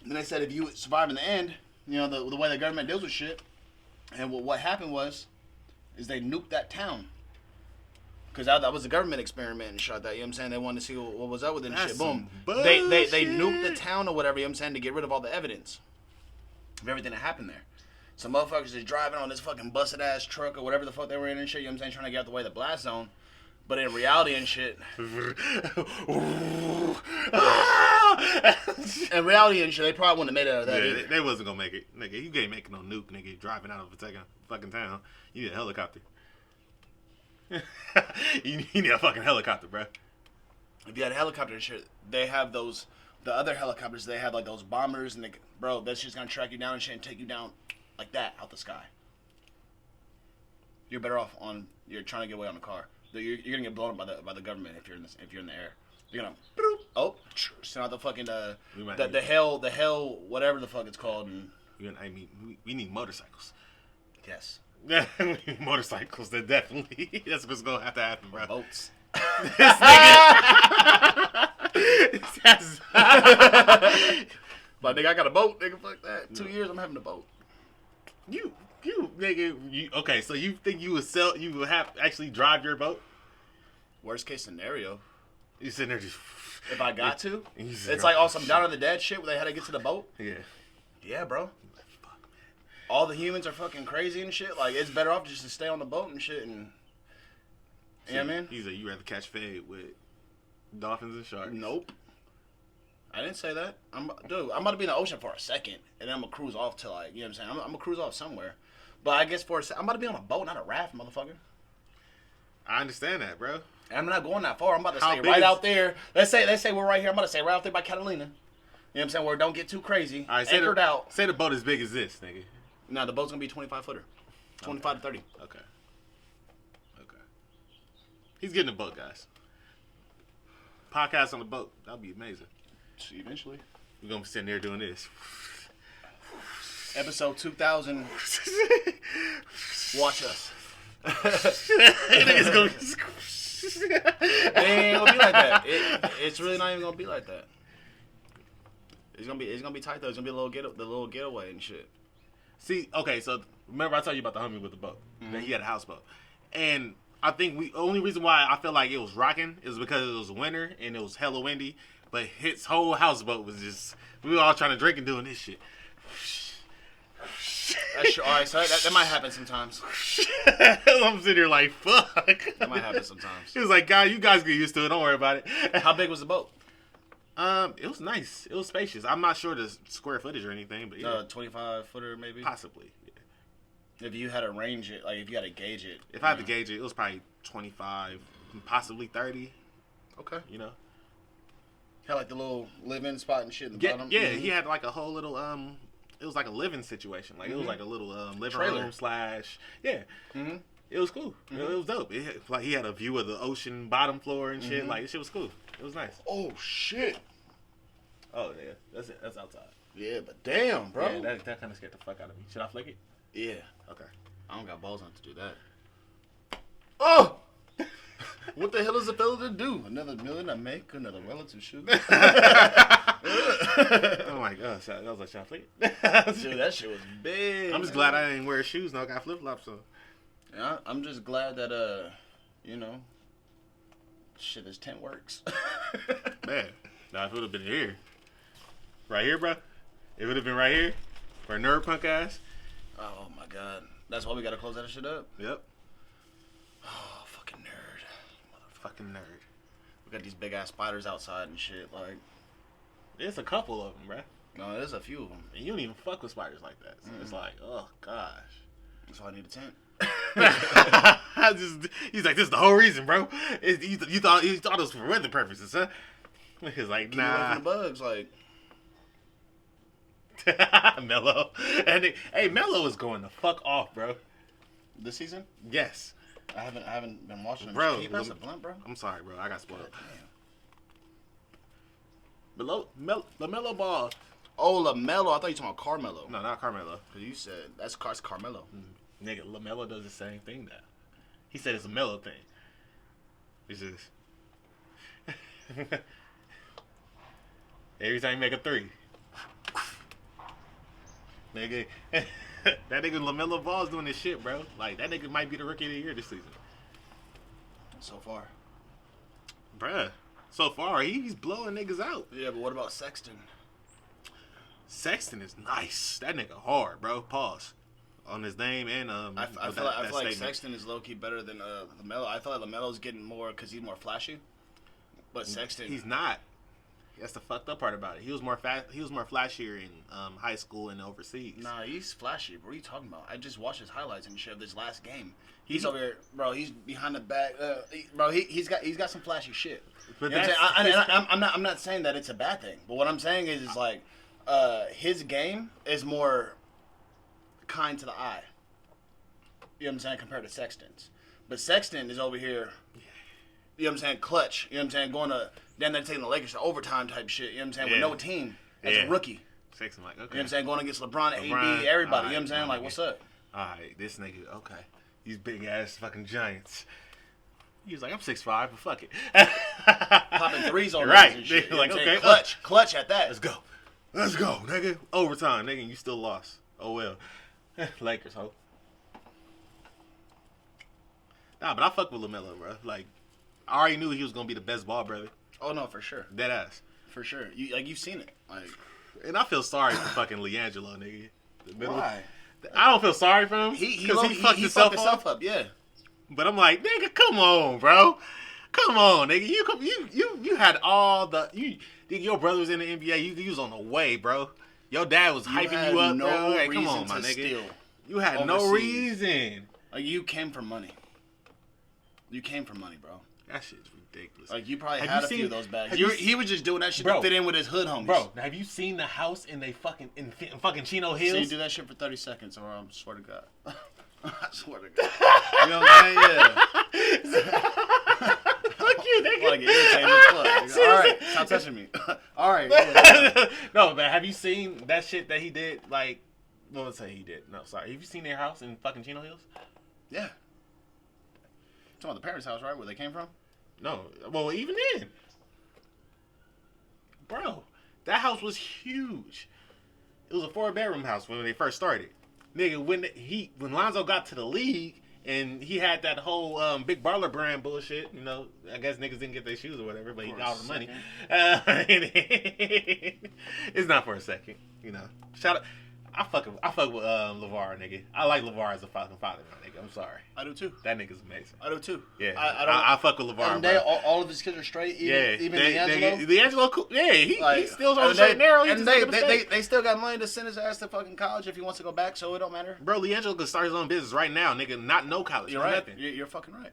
they said if you survive in the end, you know, the way the government deals with shit, and what happened was, is they nuked that town. Because that was a government experiment and shit like that, you know what I'm saying? They wanted to see what was up with it and shit. Boom. They nuked the town or whatever, you know what I'm saying, to get rid of all the evidence of everything that happened there. Some motherfuckers just driving on this fucking busted ass truck or whatever the fuck they were in and shit, you know what I'm saying, trying to get out the way of the blast zone. But in reality and shit. In reality and shit, they probably wouldn't have made it out of that either. They wasn't gonna make it. Nigga, you can't make no nuke, nigga, driving out of a fucking town. You need a helicopter. You need a fucking helicopter, bro. If you had a helicopter and shit, they have those, the other helicopters, they have like those bombers, and bro, that's just gonna track you down and shit and take you down like that out the sky. You're better off you're trying to get away on a car. You're gonna get blown up by the government if you're in the air. You're gonna send out the fucking the hell whatever the fuck it's called. And we need motorcycles. Yes. Yeah, motorcycles. That definitely. That's what's gonna have to happen, bro. Boats. This nigga. But nigga, I got a boat. Nigga, fuck that. 2 years, I'm having a boat. You nigga. Okay, so you think you would have actually drive your boat? Worst case scenario. You sitting there just. If I got to, it's like some Down of the Dead shit where they had to get to the boat. Yeah. Yeah, bro. All the humans are fucking crazy and shit. Like, it's better off just to stay on the boat and shit. And you know what I mean? He's like, you rather catch fade with dolphins and sharks? Nope. I didn't say that. I'm about to be in the ocean for a second, and then I'm gonna cruise off to, like, you know what I'm saying? I'm gonna cruise off somewhere. But I guess I'm about to be on a boat, not a raft, motherfucker. I understand that, bro. And I'm not going that far. I'm about to stay right out there. Let's say we're right here. I'm about to stay right out there by Catalina. You know what I'm saying? Where it don't get too crazy. All right, anchored out. Say the boat as big as this, nigga. No, the boat's gonna be 25-footer. 25 to 30. Okay. He's getting a boat, guys. Podcast on the boat. That'll be amazing. Eventually. We're gonna be sitting there doing this. Episode 2000. Watch us. It's gonna it ain't gonna be like that. It's really not even gonna be like that. It's gonna be tight though. It's gonna be the little getaway and shit. See, okay, so remember I told you about the homie with the boat. Mm-hmm. That he had a houseboat. And I think only reason why I felt like it was rocking is because it was winter and it was hella windy. But his whole houseboat was just, we were all trying to drink and doing this shit. Alright, so that might happen sometimes. I'm sitting here like, fuck. That might happen sometimes. He was like, God, you guys get used to it. Don't worry about it. How big was the boat? It was nice. It was spacious. I'm not sure the square footage or anything, but yeah. 25-footer maybe? Possibly, yeah. If you had to range it, like if you had to gauge it. If I had to gauge it, it was probably 25, possibly 30. Okay. You know? Had like the little live-in spot and shit in the bottom? Yeah, he had like a whole little, it was like a living situation. Like, it was like a little living trailer room / yeah. Mm-hmm. It was cool. Mm-hmm. It was dope. Like, he had a view of the ocean bottom floor and shit. Mm-hmm. Like, shit was cool. It was nice. Oh, shit. Oh, yeah. That's it. That's outside. Yeah, but damn, bro. Yeah, that kind of scared the fuck out of me. Should I flick it? Yeah. Okay. I don't got balls on to do that. Oh! What the hell is a fella to do? Another million I make, another relative shoot. Oh my gosh, that was like, should I flick it? Dude, that shit was big. I'm just glad I didn't wear shoes. No, I got flip flops on. Yeah, I'm just glad that you know, shit, this tent works. Man, now if it would have been here, right here, bro. If it would have been right here, for a nerd punk ass. Oh my god, that's why we gotta close that shit up. Yep. Oh, fucking nerd. Motherfucking nerd. We got these big ass spiders outside and shit. Like, there's a couple of them, bro. No, there's a few of them. And you don't even fuck with spiders like that. So it's like, oh gosh. So I need a tent. He's like, this is the whole reason, bro. You thought it was for weather purposes, huh? He's like, Keep away nah. from the bugs, like. Mello. And hey, Mello is going the fuck off, bro. This season? Yes. I haven't been watching him. Bro, Can you pass a blunt, bro? I'm sorry, bro. I got spoiled. Damn. LaMelo Ball. Oh, LaMelo. I thought you were talking about Carmelo. No, not Carmelo. Because you said that's Carmelo. Nigga, LaMelo does the same thing now. He said it's a Melo thing. It's just every time you make a three. Nigga, that nigga LaMelo Ball's doing this shit, bro. Like, that nigga might be the rookie of the year this season. So far. Bruh, so far, he's blowing niggas out. Yeah, but what about Sexton? Sexton is nice. That nigga hard, bro. Pause. On his name and I feel like Sexton is low-key better than LaMelo. I feel like LaMelo's getting more because he's more flashy. But Sexton... He's not. That's the fucked up part about it. He was more flashier in high school and overseas. Nah, he's flashy. What are you talking about? I just watched his highlights and shit of this last game. He's over here, bro. He's behind the back, bro. He's got some flashy shit. But you know what I'm saying? I'm not saying that it's a bad thing. But what I'm saying is like his game is more kind to the eye. You know what I'm saying? Compared to Sexton's. But Sexton is over here. You know what I'm saying? Clutch. You know what I'm saying? Going to then they're taking the Lakers to overtime type shit. You know what I'm saying? With no team as a rookie. Sexton like, okay. You know what I'm saying? Going against LeBron, AD, everybody. Right, you know what I'm saying? Like, what's up? All right, this nigga, okay. These big ass fucking giants. He was like, I'm 6'5", but fuck it. Popping threes on right. And shit. Like, okay, clutch at that. Let's go, nigga. Overtime, nigga, and you still lost. Oh well. Lakers, ho. Nah, but I fuck with LaMelo, bro. Like, I already knew he was gonna be the best ball brother. Oh no, for sure. Dead ass. For sure. You've seen it. Like, and I feel sorry for fucking LiAngelo, nigga. Why? I don't feel sorry for him. He fucked himself up. Yeah. But I'm like, nigga, come on, bro. Come on, nigga. You had all the your brother was in the NBA. You was on the way, bro. Your dad was hyping you up, bro. Hey, come on, my nigga. You had no reason. Like, you came for money. You came for money, bro. That shit's ridiculous. Like, you probably had a few of those bags. He was just doing that shit to fit in with his hood homies. Bro, have you seen the house in fucking Chino Hills? So you do that shit for 30 seconds, or I swear to God. I swear to God. You know what I'm saying? Yeah. Fuck you, nigga. Like, irritating as fuck. All right, stop touching me. All right. Yeah. No, man, have you seen that shit that he did? Like, what would I say he did? No, sorry. Have you seen their house in fucking Chino Hills? Yeah. Talking about the parents' house, right? Where they came from? No. Well, even then. Bro, that house was huge. It was a 4-bedroom house when they first started. Nigga, when Lonzo got to the league and he had that whole Big Baller brand bullshit, you know, I guess niggas didn't get their shoes or whatever, but he got all the money. It's not for a second, you know. Shout out. I fuck with LeVar, nigga. I like LeVar as a fucking father, my nigga. I'm sorry. I do too. That nigga's amazing. I do too. Yeah. I fuck with LeVar, bro. All of his kids are straight. Even LiAngelo. LiAngelo, cool. Yeah, he still on the straight and narrow. And they still got money to send his ass to fucking college if he wants to go back, so it don't matter. Bro, LiAngelo could start his own business right now, nigga. Not no college. You're right. Nothing. You're fucking right.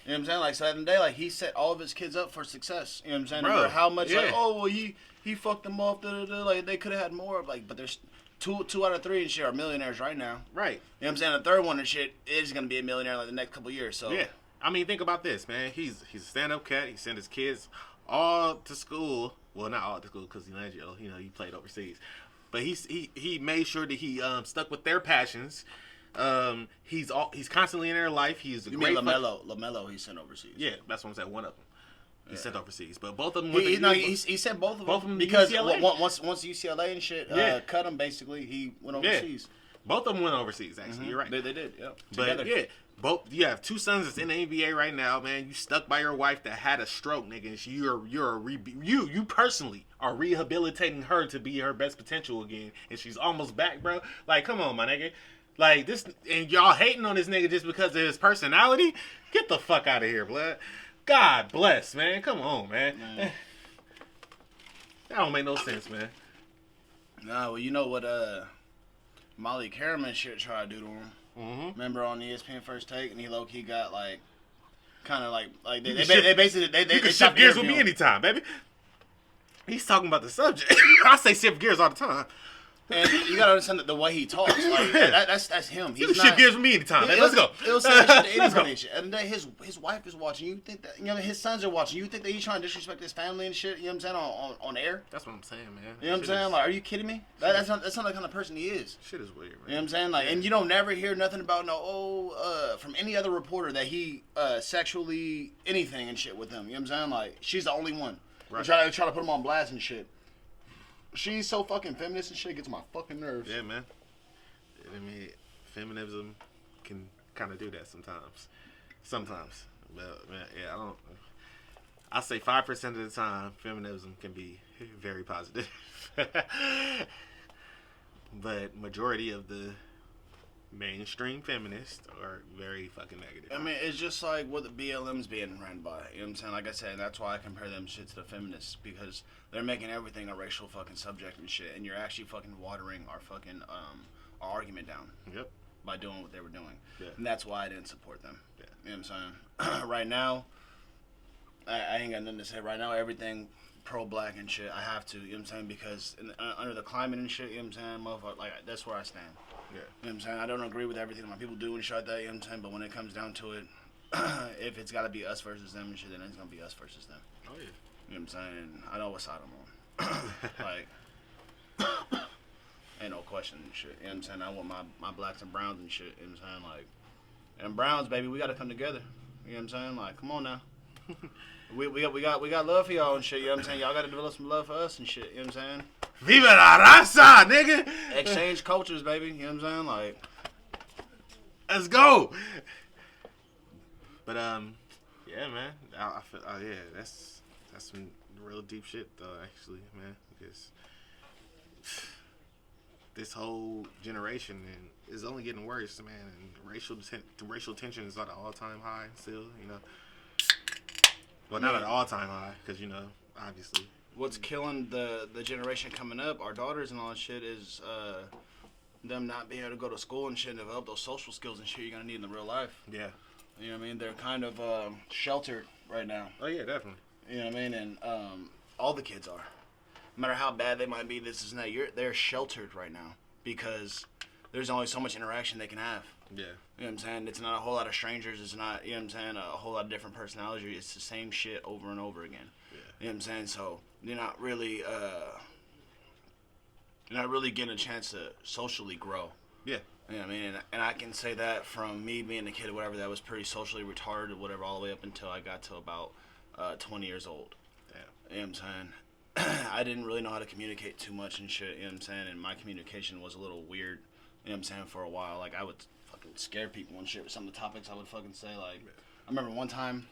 You know what I'm saying? Like, so at the end of the day, like, he set all of his kids up for success. You know what I'm saying? Bro, no matter how much, yeah. like, oh, well, he fucked them off. Like, they could have had more. Like, but there's two out of three and shit are millionaires right now. Right. You know what I'm saying? The third one and shit is going to be a millionaire like the next couple of years. So yeah. I mean, think about this, man. He's a stand-up cat. He sent his kids all to school. Well, not all to school because he played overseas. But he made sure that he stuck with their passions. He's constantly in their life. He's a great LaMelo he sent overseas. Yeah, that's what I'm saying. One of them. He sent overseas, but both of them. He sent both of them because once UCLA and shit cut him, basically he went overseas. Yeah. Both of them went overseas. Actually, you're right. They did. Yeah. But together. yeah, both. You have two sons that's in the NBA right now, man. You stuck by your wife that had a stroke, nigga. And you personally are rehabilitating her to be her best potential again, and she's almost back, bro. Like, come on, my nigga. Like this, and y'all hating on this nigga just because of his personality. Get the fuck out of here, blood. God bless, man. Come on, man. That don't make no sense, man. Nah, well, you know what Molly Cameron shit tried to do to him. Mm-hmm. Remember on ESPN First Take, and he low key got like, kind of like You they can basically they You can stopped shift gears with me interviewing him. anytime, baby. He's talking about the subject. I say shift gears all the time. And you gotta understand the way he talks. Like that's him. You He's can shift not. gears with me anytime, baby. Let's go. It'll say that shit to Let's go. anybody and shit. And then his wife is watching. You think that his sons are watching. You think that he's trying to disrespect his family and shit? You know what I'm saying on air? That's what I'm saying, man. You know what I'm saying? Like, are you kidding me? That's not the kind of person he is. Shit is weird, man. You know what I'm saying? Like, and you don't never hear nothing about from any other reporter that he sexually anything and shit with them. You know what I'm saying? Like, she's the only one. Right. They try to put him on blast and shit. She's so fucking feminist and shit, gets on my fucking nerves. Yeah, man. I mean, feminism can kind of do that sometimes. Sometimes. But, man, yeah, I say 5% of the time, feminism can be very positive. But majority of the mainstream feminists are very fucking negative. I mean, it's just like what the BLM's being run by. You know what I'm saying? Like I said, that's why I compare them shit to the feminists, because they're making everything a racial fucking subject and shit, and you're actually fucking watering our fucking our argument down. Yep. By doing what they were doing. Yeah. And that's why I didn't support them. Yeah. You know what I'm saying? Right now, I ain't got nothing to say. Right now, everything pro-black and shit, I have to, you know what I'm saying? Because under the climate and shit, you know what I'm saying? Motherfucker, like, that's where I stand. Yeah. You know what I'm saying? I don't agree with everything that my people do and shit like that, you know what I'm saying? But when it comes down to it, if it's got to be us versus them and shit, then it's going to be us versus them. Oh, yeah. You know what I'm saying? I know what side I'm on. Like, ain't no question and shit. You know what I'm saying? I want my blacks and browns and shit. You know what I'm saying? Like, and browns, baby, we got to come together. You know what I'm saying? Like, come on now. We got love for y'all and shit. You know what I'm saying? Y'all got to develop some love for us and shit. You know what I'm saying? Viva la raza, nigga! Exchange cultures, baby. You know what I'm saying? Like, let's go. But yeah, man. I feel, yeah, that's some real deep shit though, actually, man. Because this whole generation is only getting worse, man. And racial tension is at an all-time high still, you know. Well, not at an all-time high, because, you know, obviously. What's killing the generation coming up, our daughters and all that shit, is them not being able to go to school and shit and develop those social skills and shit you're going to need in the real life. Yeah. You know what I mean? They're kind of sheltered right now. Oh, yeah, definitely. You know what I mean? And all the kids are. No matter how bad they might be, this is not. They're sheltered right now because there's only so much interaction they can have. Yeah. You know what I'm saying? It's not a whole lot of strangers. It's not, you know what I'm saying, a whole lot of different personalities. It's the same shit over and over again. Yeah. You know what I'm saying? So you're not really getting a chance to socially grow. Yeah. You know what I mean? And I can say that from me being a kid or whatever that was pretty socially retarded or whatever all the way up until I got to about 20 years old. Damn. You know what I'm saying? I didn't really know how to communicate too much and shit, you know what I'm saying? And my communication was a little weird, you know what I'm saying, for a while. Like, I would fucking scare people and shit with some of the topics I would fucking say. Like, I remember one time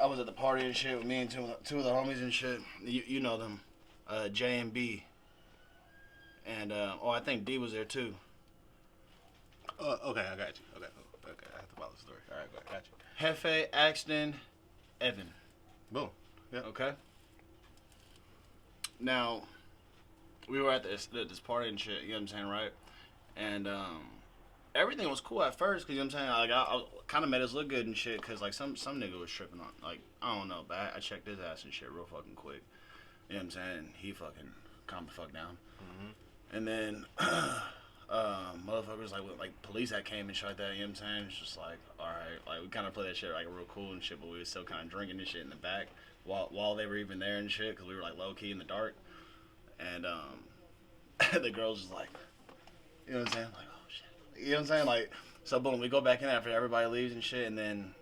I was at the party and shit with me and two of the homies and shit. You know them, J and B. And, I think D was there too. Okay, I got you. Okay, I have to follow the story. All right, got you. Hefe, Axton, Evan. Boom. Yeah. Okay. Now, we were at this party and shit, you know what I'm saying, right? And everything was cool at first, because, you know what I'm saying, like, I kind of made us look good and shit, because, like, some nigga was tripping on, like, I don't know, but I checked his ass and shit real fucking quick. You know what I'm saying? He fucking calmed the fuck down. Mm-hmm. And then, motherfuckers, like, police that came and shit like that, you know what I'm saying? It's just like, alright, like, we kind of played that shit, like, real cool and shit, but we were still kind of drinking and shit in the back while they were even there and shit, because we were, like, low-key in the dark. And, the girls was like, you know what I'm saying? Like, oh, shit. You know what I'm saying? Like, so, boom, we go back in after everybody leaves and shit, and then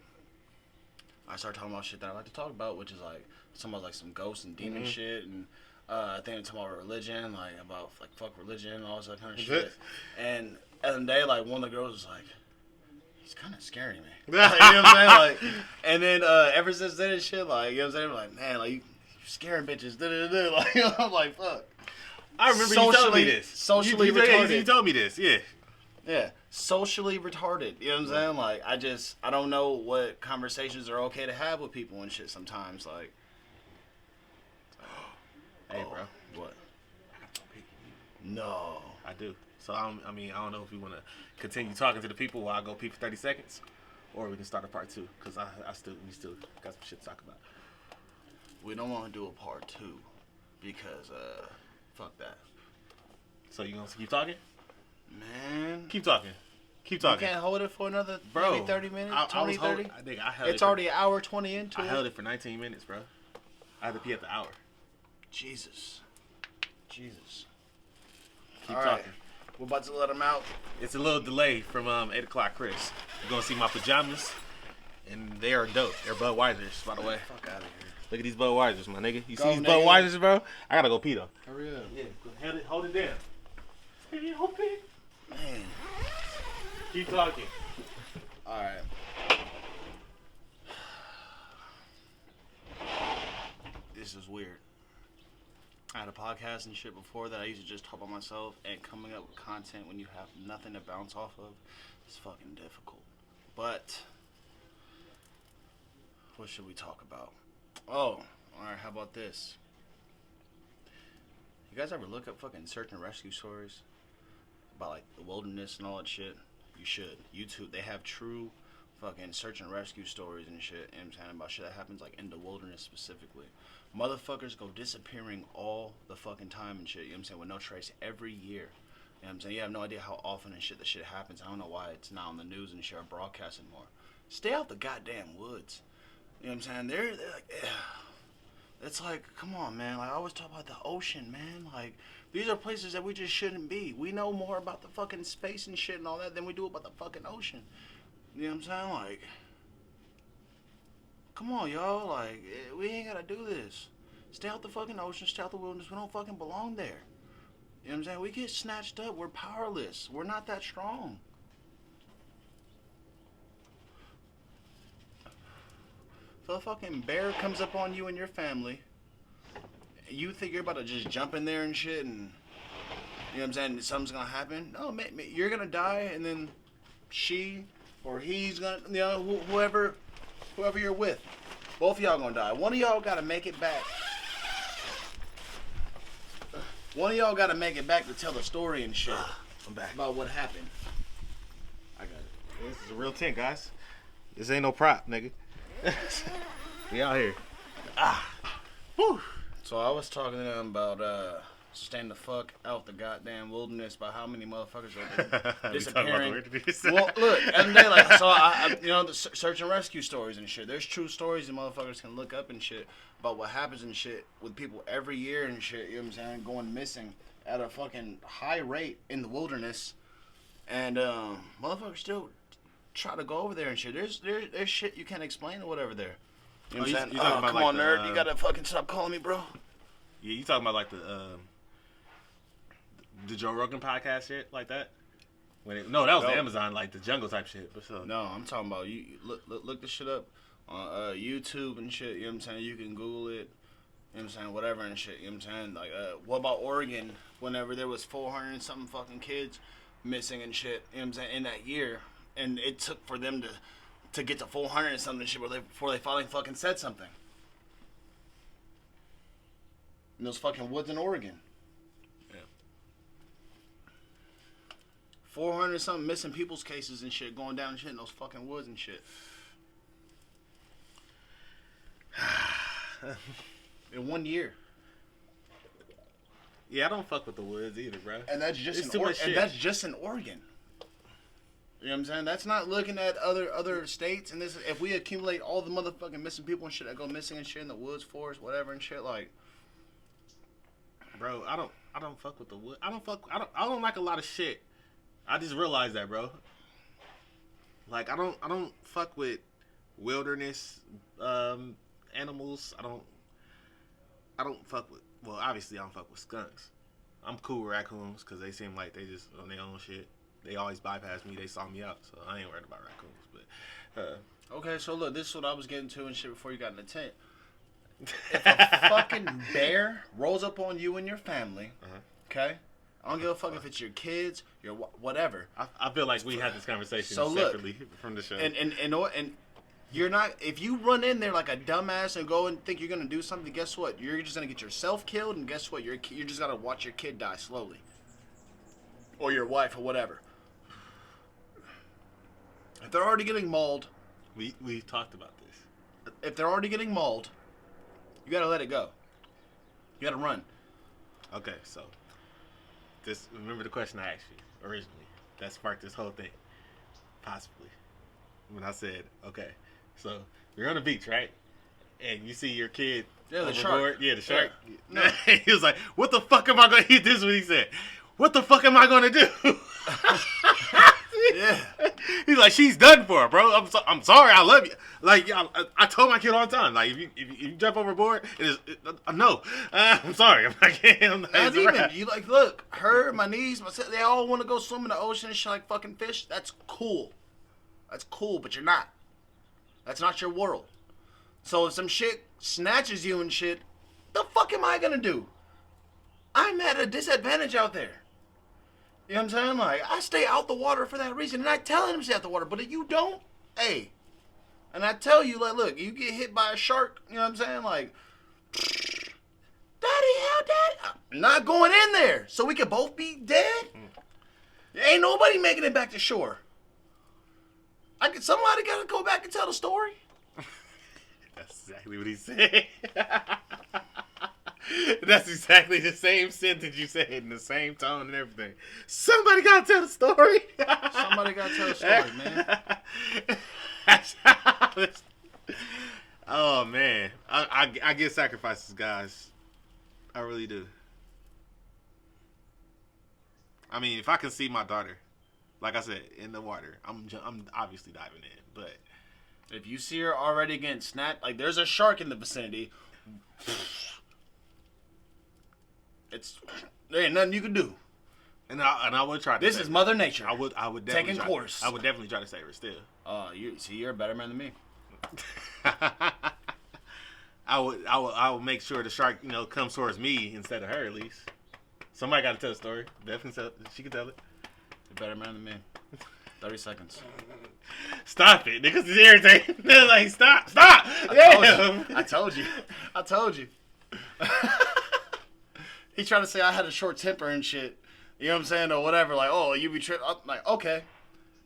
I start talking about shit that I like to talk about, which is, like, some ghosts and demon shit, and I think I'm talking about religion, like, about, like, fuck religion and all that kind of shit. And at the end of the day, like, one of the girls was like, he's kind of scaring me. You know what I'm saying? Like, and then ever since then and shit, like, you know what I'm saying? I'm like, man, like, you scaring bitches. Like, I'm like, fuck. I remember you told me this. Socially retarded. You told me this, yeah. Yeah, socially retarded. You know what I'm saying? Like, I don't know what conversations are okay to have with people and shit sometimes. Like, Hey, bro. What? No. I do. So I don't know if we want to continue talking to the people while I go pee for 30 seconds, or we can start a part 2 because we still got some shit to talk about. We don't want to do a part 2 because fuck that. So you gonna keep talking? Man, keep talking. Keep talking. You can't hold it for another bro, maybe 30 minutes, 20, 30? I held it's already an hour 20 into it. I held it for 19 minutes, bro. I had to pee at the hour. Jesus. Keep All talking. Right. We're about to let him out. It's a little delay from 8o'clock.chris. You're going to see my pajamas, and they are dope. They're Budweisers, by the way. Fuck out of here. Look at these Budweisers, my nigga. You Go, see these nigga. Budweisers, bro? I got to go pee, though. Hurry up. Yeah, hold it down. Hey, hold it. Man. Keep talking. All right. This is weird. I had a podcast and shit before that I used to just talk about myself, and coming up with content when you have nothing to bounce off of is fucking difficult. But what should we talk about? Oh, alright, how about this? You guys ever look up fucking search and rescue stories about like the wilderness and all that shit? You should. YouTube, they have true fucking search and rescue stories and shit, you know what I'm saying, about shit that happens like in the wilderness specifically. Motherfuckers go disappearing all the fucking time and shit, you know what I'm saying, with no trace every year. You know what I'm saying? You have no idea how often and shit the shit happens. I don't know why it's not on the news and shit or broadcasting more. Stay out the goddamn woods. You know what I'm saying? They're like, ugh. It's like, come on, man. Like, I always talk about the ocean, man. Like, these are places that we just shouldn't be. We know more about the fucking space and shit and all that than we do about the fucking ocean. You know what I'm saying? Like, come on, y'all. Like, we ain't gotta do this. Stay out the fucking ocean. Stay out the wilderness. We don't fucking belong there. You know what I'm saying? We get snatched up. We're powerless. We're not that strong. If a fucking bear comes up on you and your family, you think you're about to just jump in there and shit and, you know what I'm saying, something's gonna happen? No, you're gonna die, and then she or he's gonna, you know, whoever you're with, both of y'all gonna die. One of y'all gotta make it back. One of y'all gotta make it back to tell the story and shit. I'm back. About what happened. I got it. This is a real tent, guys. This ain't no prop, nigga. We out here. Whew. So I was talking to them about staying the fuck out the goddamn wilderness, about how many motherfuckers are disappearing. Well, look, and they like, so I you know, the search and rescue stories and shit. There's true stories that motherfuckers can look up and shit about what happens and shit with people every year and shit. You know what I'm saying? Going missing at a fucking high rate in the wilderness, and motherfuckers still try to go over there and shit. There's shit you can't explain or whatever there. You know what I'm saying? Come like on, nerd. You gotta fucking stop calling me, bro. Yeah, you talking about like the Joe Rogan podcast shit like that? No, that was the Amazon, like the jungle type shit. But so. No, I'm talking about you. Look this shit up on YouTube and shit. You know what I'm saying? You can Google it. You know what I'm saying? Whatever and shit. You know what I'm saying? Like, what about Oregon? Whenever there was 400 and something fucking kids missing and shit. You know what I'm saying? In that year. And it took for them to get to 400 and something shit before they finally fucking said something. In those fucking woods in Oregon. Yeah. 400 and something missing people's cases and shit going down and shit in those fucking woods and shit. In 1 year. Yeah, I don't fuck with the woods either, bro. And that's just in Oregon. You know what I'm saying? That's not looking at other states. And this, if we accumulate all the motherfucking missing people and shit that go missing and shit in the woods, forest, whatever and shit, like, bro, I don't fuck with the wood. I don't like a lot of shit. I just realized that, bro. Like I don't fuck with wilderness animals. I don't fuck with. Well, obviously I don't fuck with skunks. I'm cool with raccoons because they seem like they just on their own shit. They always bypass me. They saw me out, so I ain't worried about raccoons. But okay, so look, this is what I was getting to and shit before you got in the tent. If a fucking bear rolls up on you and your family, okay? I don't give a fuck if it's your kids, your whatever. I feel like we had this conversation separately from the show. And you're not. If you run in there like a dumbass and go and think you're gonna do something, guess what? You're just gonna get yourself killed, and guess what? You're just gonna watch your kid die slowly. or your wife or whatever. If they're already getting mauled, we talked about this. if they're already getting mauled, you gotta let it go. You gotta run. Okay, so remember the question I asked you originally that sparked this whole thing, possibly. When I said, okay, so you're on the beach, right? And you see your kid the overboard. shark. Yeah, the shark. Yeah. No. He was like, what the fuck am I going to eat? This is what he said. What the fuck am I going to do? Yeah. He's like, she's done for, bro. I'm sorry. I love you. Like, I told my kid all the time, like, if you jump overboard, no. I'm sorry. I'm like, Not even. You like, look, her, my niece, my sister, they all want to go swim in the ocean and shit like fucking fish. That's cool. That's cool, but you're not. That's not your world. So if some shit snatches you and shit, the fuck am I gonna do? I'm at a disadvantage out there. You know what I'm saying? Like, I stay out the water for that reason. And I tell him to stay out the water. But if you don't, hey. And I tell you, like, look, you get hit by a shark, you know what I'm saying? Like, Daddy, how Daddy? I'm not going in there. So we could both be dead? Ain't nobody making it back to shore. Somebody got to go back and tell the story. That's exactly what he said. That's exactly the same sentence you said in the same tone and everything. Somebody gotta tell the story. Somebody gotta tell the story, man. Oh man, I get sacrifices, guys. I really do. I mean, if I can see my daughter, like I said, in the water, I'm obviously diving in. But if you see her already getting snapped, like there's a shark in the vicinity. There ain't nothing you can do. And I would try to. This is Mother Nature. I would definitely taking course. I would definitely try to save her still. You're a better man than me. I would make sure the shark, comes towards me instead of her at least. Somebody got to tell the story. Definitely she can tell it. You're a better man than me. 30 seconds. Stop it, niggas is irritating. They're like, stop. I told you. He tried to say I had a short temper and shit. You know what I'm saying? Or whatever. Like, oh, you be tripping. I'm like, okay.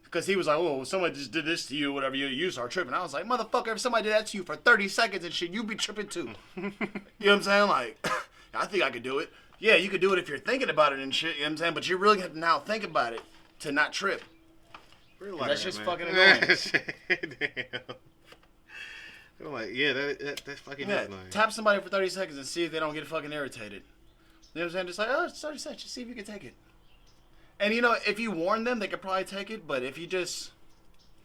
Because he was like, oh, somebody just did this to you, whatever. You start tripping. I was like, motherfucker, if somebody did that to you for 30 seconds and shit, you be tripping too. You know what I'm saying? Like, I think I could do it. Yeah, you could do it if you're thinking about it and shit. You know what I'm saying? But you really have to now think about it to not trip. That's just fucking annoying. Damn. I'm like, yeah, that's fucking annoying. Tap somebody for 30 seconds and see if they don't get fucking irritated. You know what I'm saying? Just like, it's 30 seconds. Just see if you can take it. And, if you warn them, they could probably take it. But if you just...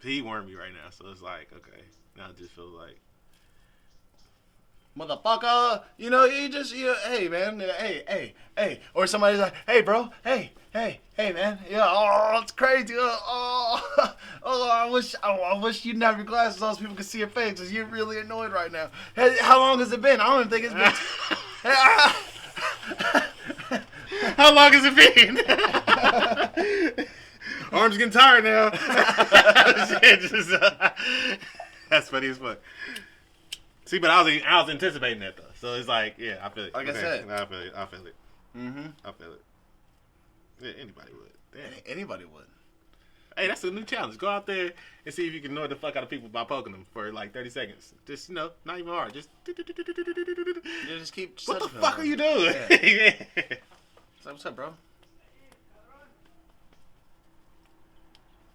He warned me right now, so it's like, okay. Now it just feels like... Motherfucker. You just, hey, man. Hey. Or somebody's like, hey, bro. Hey, man. Yeah, oh, it's crazy. I wish you didn't have your glasses on so people could see your face because you're really annoyed right now. Hey, how long has it been? I don't even think it's been... How long has it been? Arms getting tired now. That's funny as fuck. See, but I was anticipating that though, so it's like, yeah, I feel it. Like I said, I feel it. Mm-hmm. I feel it. Yeah, anybody would. Damn. Anybody would. Hey, that's a new challenge. Go out there and see if you can annoy the fuck out of people by poking them for like 30 seconds. Just, not even hard. Just. You just keep. What the fuck are you doing? Yeah. What's up, bro? What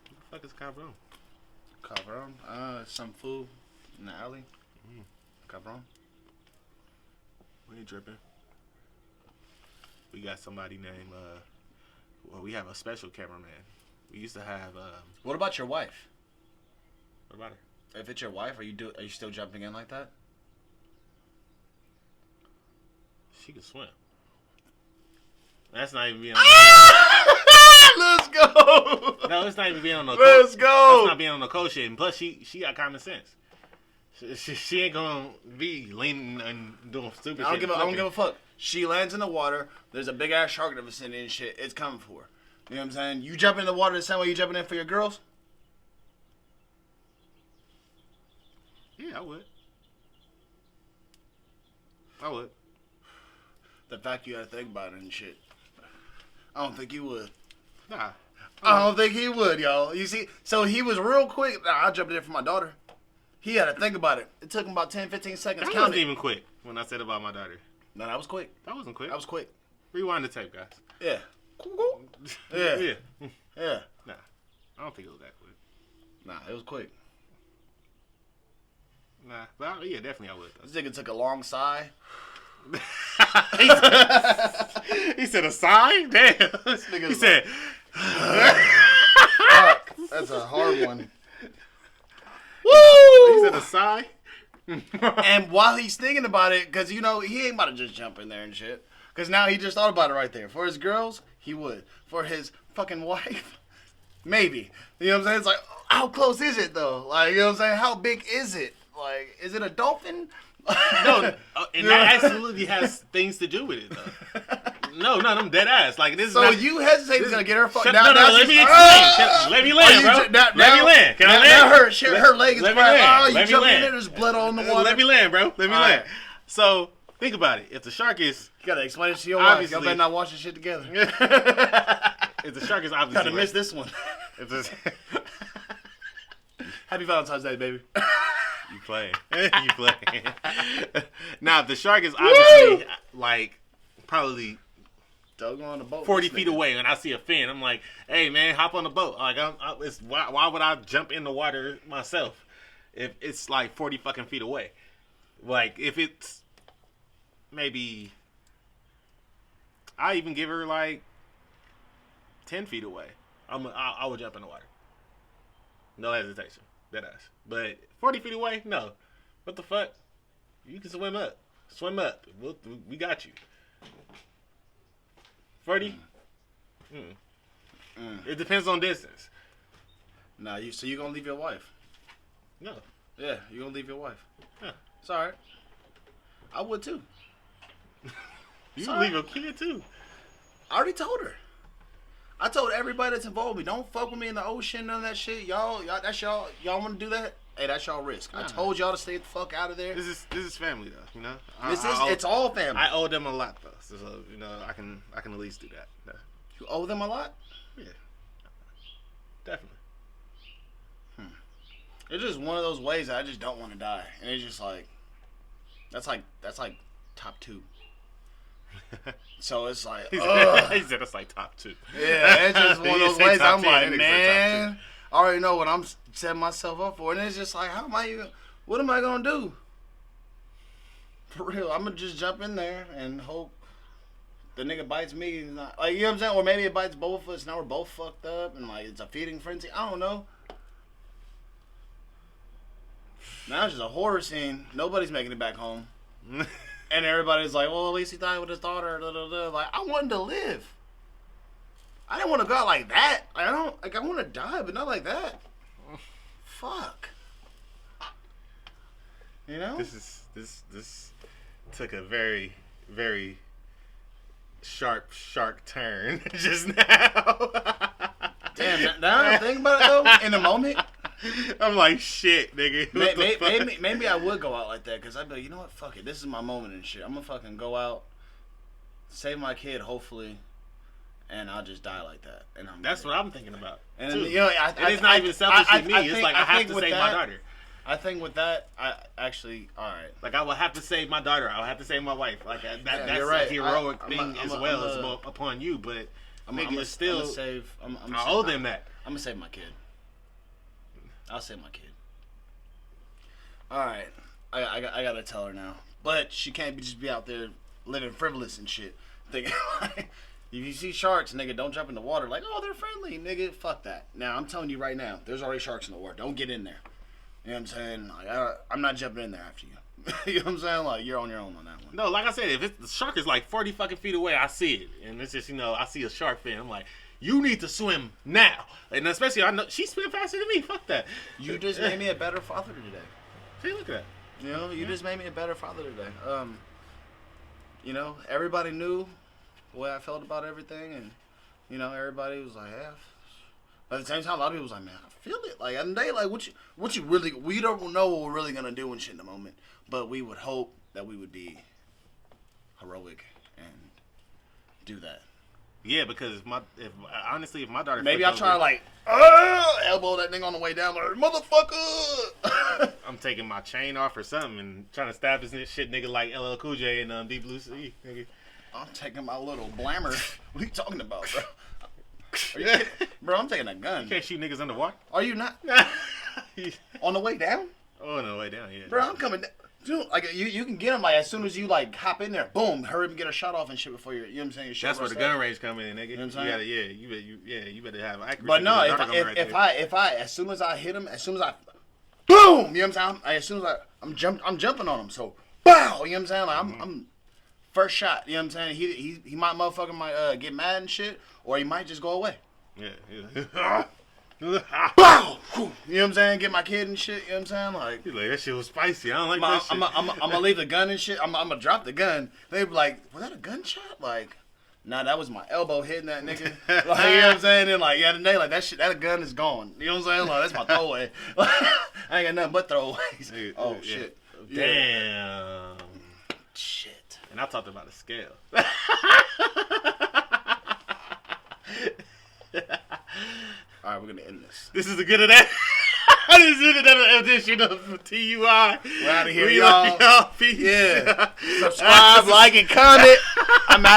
the fuck is cabron? Cabron? Some food in the alley. Cabron. We ain't tripping. We got somebody named, we have a special cameraman. We used to have, What about your wife? What about her? If it's your wife, are you still jumping in like that? She can swim. That's not even being on Let's go! No, it's not even being on the Let's go! That's not being on the cold shit. And plus, she got common sense. She ain't gonna be leaning and doing stupid shit. I don't give a fuck. She lands in the water. There's a big ass shark in the vicinity and shit. It's coming for her. You know what I'm saying? You jump in the water the same way you jumping in for your girls? Yeah, I would. The fact you gotta think about it and shit. I don't think you would. Nah. I don't think he would, y'all. You see, so he was real quick. I jumped in there for my daughter. He had to think about it. It took him about 10, 15 seconds. That wasn't even quick when I said about my daughter. No, that was quick. That wasn't quick. That was quick. Rewind the tape, guys. Yeah. Yeah. Yeah. Yeah. Nah. I don't think it was that quick. Nah, it was quick. Nah. But yeah, definitely I would. This nigga took a long sigh. He said a sigh? Damn. He said... Fuck, that's a hard one. Woo! He said a sigh? And while he's thinking about it, because, you know, he ain't about to just jump in there and shit. Because now he just thought about it right there. For his girls, he would. For his fucking wife, maybe. You know what I'm saying? It's like, how close is it, though? Like, you know what I'm saying? How big is it? Like, is it a dolphin? No, and that absolutely has things to do with it, though. No, I'm dead ass. Like this. So is not, you hesitate to get her fucked? No, let me explain. Let me land, bro. Let me land. Can I land? Now her leg is let me land. Oh, you let me jumping in land. there, there's blood all in the water. Let me land, bro. Let me All land. right. So think about it. If the shark is, you gotta explain it to your wife. Y'all better not watch this shit together. if the shark is obviously, gotta miss this one. If this, Happy Valentine's Day, baby. You playing. You playing. Now, the shark is obviously, like, probably Doug on the boat. 40 feet away, and I see a fin. I'm like, hey, man, hop on the boat. Like, why would I jump in the water myself if it's, like, 40 fucking feet away? Like, if it's maybe, I even give her, like, 10 feet away. I would jump in the water. No hesitation. Deadass. But 40 feet away? No. What the fuck? You can swim up. Swim up. We got you. 40? It depends on distance. Nah, so you gonna leave your wife? No. Yeah, you gonna leave your wife? Yeah. It's alright. I would too. You can leave your kid too. I already told her. I told everybody that's involved with me, don't fuck with me in the ocean, none of that shit. Y'all want to do that? Hey, that's y'all risk. I told y'all to stay the fuck out of there. This is family though, you know. It's all family. I owe them a lot though, so you know I can at least do that. Yeah. You owe them a lot? Yeah, definitely. It's just one of those ways that I just don't want to die, and it's just like that's like top 2. So it's like, he said it's like top 2. Yeah, it's just one of those ways. I'm like, man, I already know what I'm setting myself up for, and it's just like, what am I gonna do? For real, I'm gonna just jump in there and hope the nigga bites me. And not, like, you know what I'm saying? Or maybe it bites both of us. Now we're both fucked up, and like it's a feeding frenzy. I don't know. Now it's just a horror scene. Nobody's making it back home. And everybody's like, well, at least he died with his daughter. Blah, blah, blah. Like, I wanted to live. I didn't want to go out like that. I want to die, but not like that. Fuck. You know? This took a very, very sharp turn just now. Damn, now I think about it though, in the moment. I'm like, shit, nigga. Maybe I would go out like that, because I'd be like, you know what, fuck it, this is my moment and shit. I'm gonna fucking go out, save my kid, hopefully, and I'll just die like that. And that's what I'm thinking about. And too. you know, it's not even selfishly me. It's like I have to save my daughter. I think with that, I actually, all right. Like, I will have to save my daughter. I will have to save my wife. Like, that's right. a heroic thing as well as upon you. But nigga, still, I owe them that. I'm gonna save my kid. I'll save my kid. All right, I gotta tell her now. But she can't just be out there living frivolous and shit. Thinking like, if you see sharks, nigga, don't jump in the water. Like, oh, they're friendly, nigga. Fuck that. Now I'm telling you right now, there's already sharks in the water. Don't get in there. You know what I'm saying? Like, I'm not jumping in there after you. You know what I'm saying? Like, you're on your own on that one. No, like I said, if the shark is like 40 fucking feet away, I see it, and it's just, you know, I see a shark fin. I'm like, you need to swim now. And especially, I know she swim faster than me. Fuck that. You just made me a better father today. See, look at that. You know, you just made me a better father today. You know, everybody knew the way I felt about everything, and you know, everybody was like, yeah. But at the same time, a lot of people was like, man, I feel it. Like, and they like, what you really, we don't know what we're really gonna do and shit in the moment, but we would hope that we would be heroic and do that. Yeah, because if my daughter Maybe flipped I'll try to over, like elbow that thing on the way down, like motherfucker. I'm taking my chain off or something and trying to stab this shit nigga like LL Cool J and Deep Blue Sea. Nigga. I'm taking my little blammer. What are you talking about, bro? Are you kidding? Bro, I'm taking a gun. You can't shoot niggas underwater. Are you not? On the way down? Oh, no, way down, yeah. Bro, I'm coming down. Dude, like you can get them like as soon as you like hop in there, boom, hurry up and get a shot off and shit before you know what I'm saying. Your shit That's where the rusts gun out. range come in, nigga. You know what I'm saying? You better have accuracy. But no, right if I as soon as I hit him, as soon as I boom, you know what I'm saying? As soon as I'm jumping on him, so bow, you know what I'm saying? Like I'm first shot, you know what I'm saying? He might motherfucker might get mad and shit, or he might just go away. Yeah. Bow! You know what I'm saying? Get my kid and shit, you know what I'm saying? Like, He's like, that shit was spicy. I don't like that shit. I'm gonna leave the gun and shit. I'm gonna drop the gun. They be like, was that a gunshot? Like, nah, that was my elbow hitting that nigga. Like, you know what I'm saying? And like, yeah, today, like that shit, that gun is gone. You know what I'm saying? Like, that's my throwaway. I ain't got nothing but throwaways. Oh Yeah. shit. Damn. Shit. And I talked about a scale. All right, we're gonna end this. This is a good of that. This is another edition of T.U.I. We're out of here, We y'all. love y'all. Peace. Yeah. Subscribe, like, and comment. I'm out.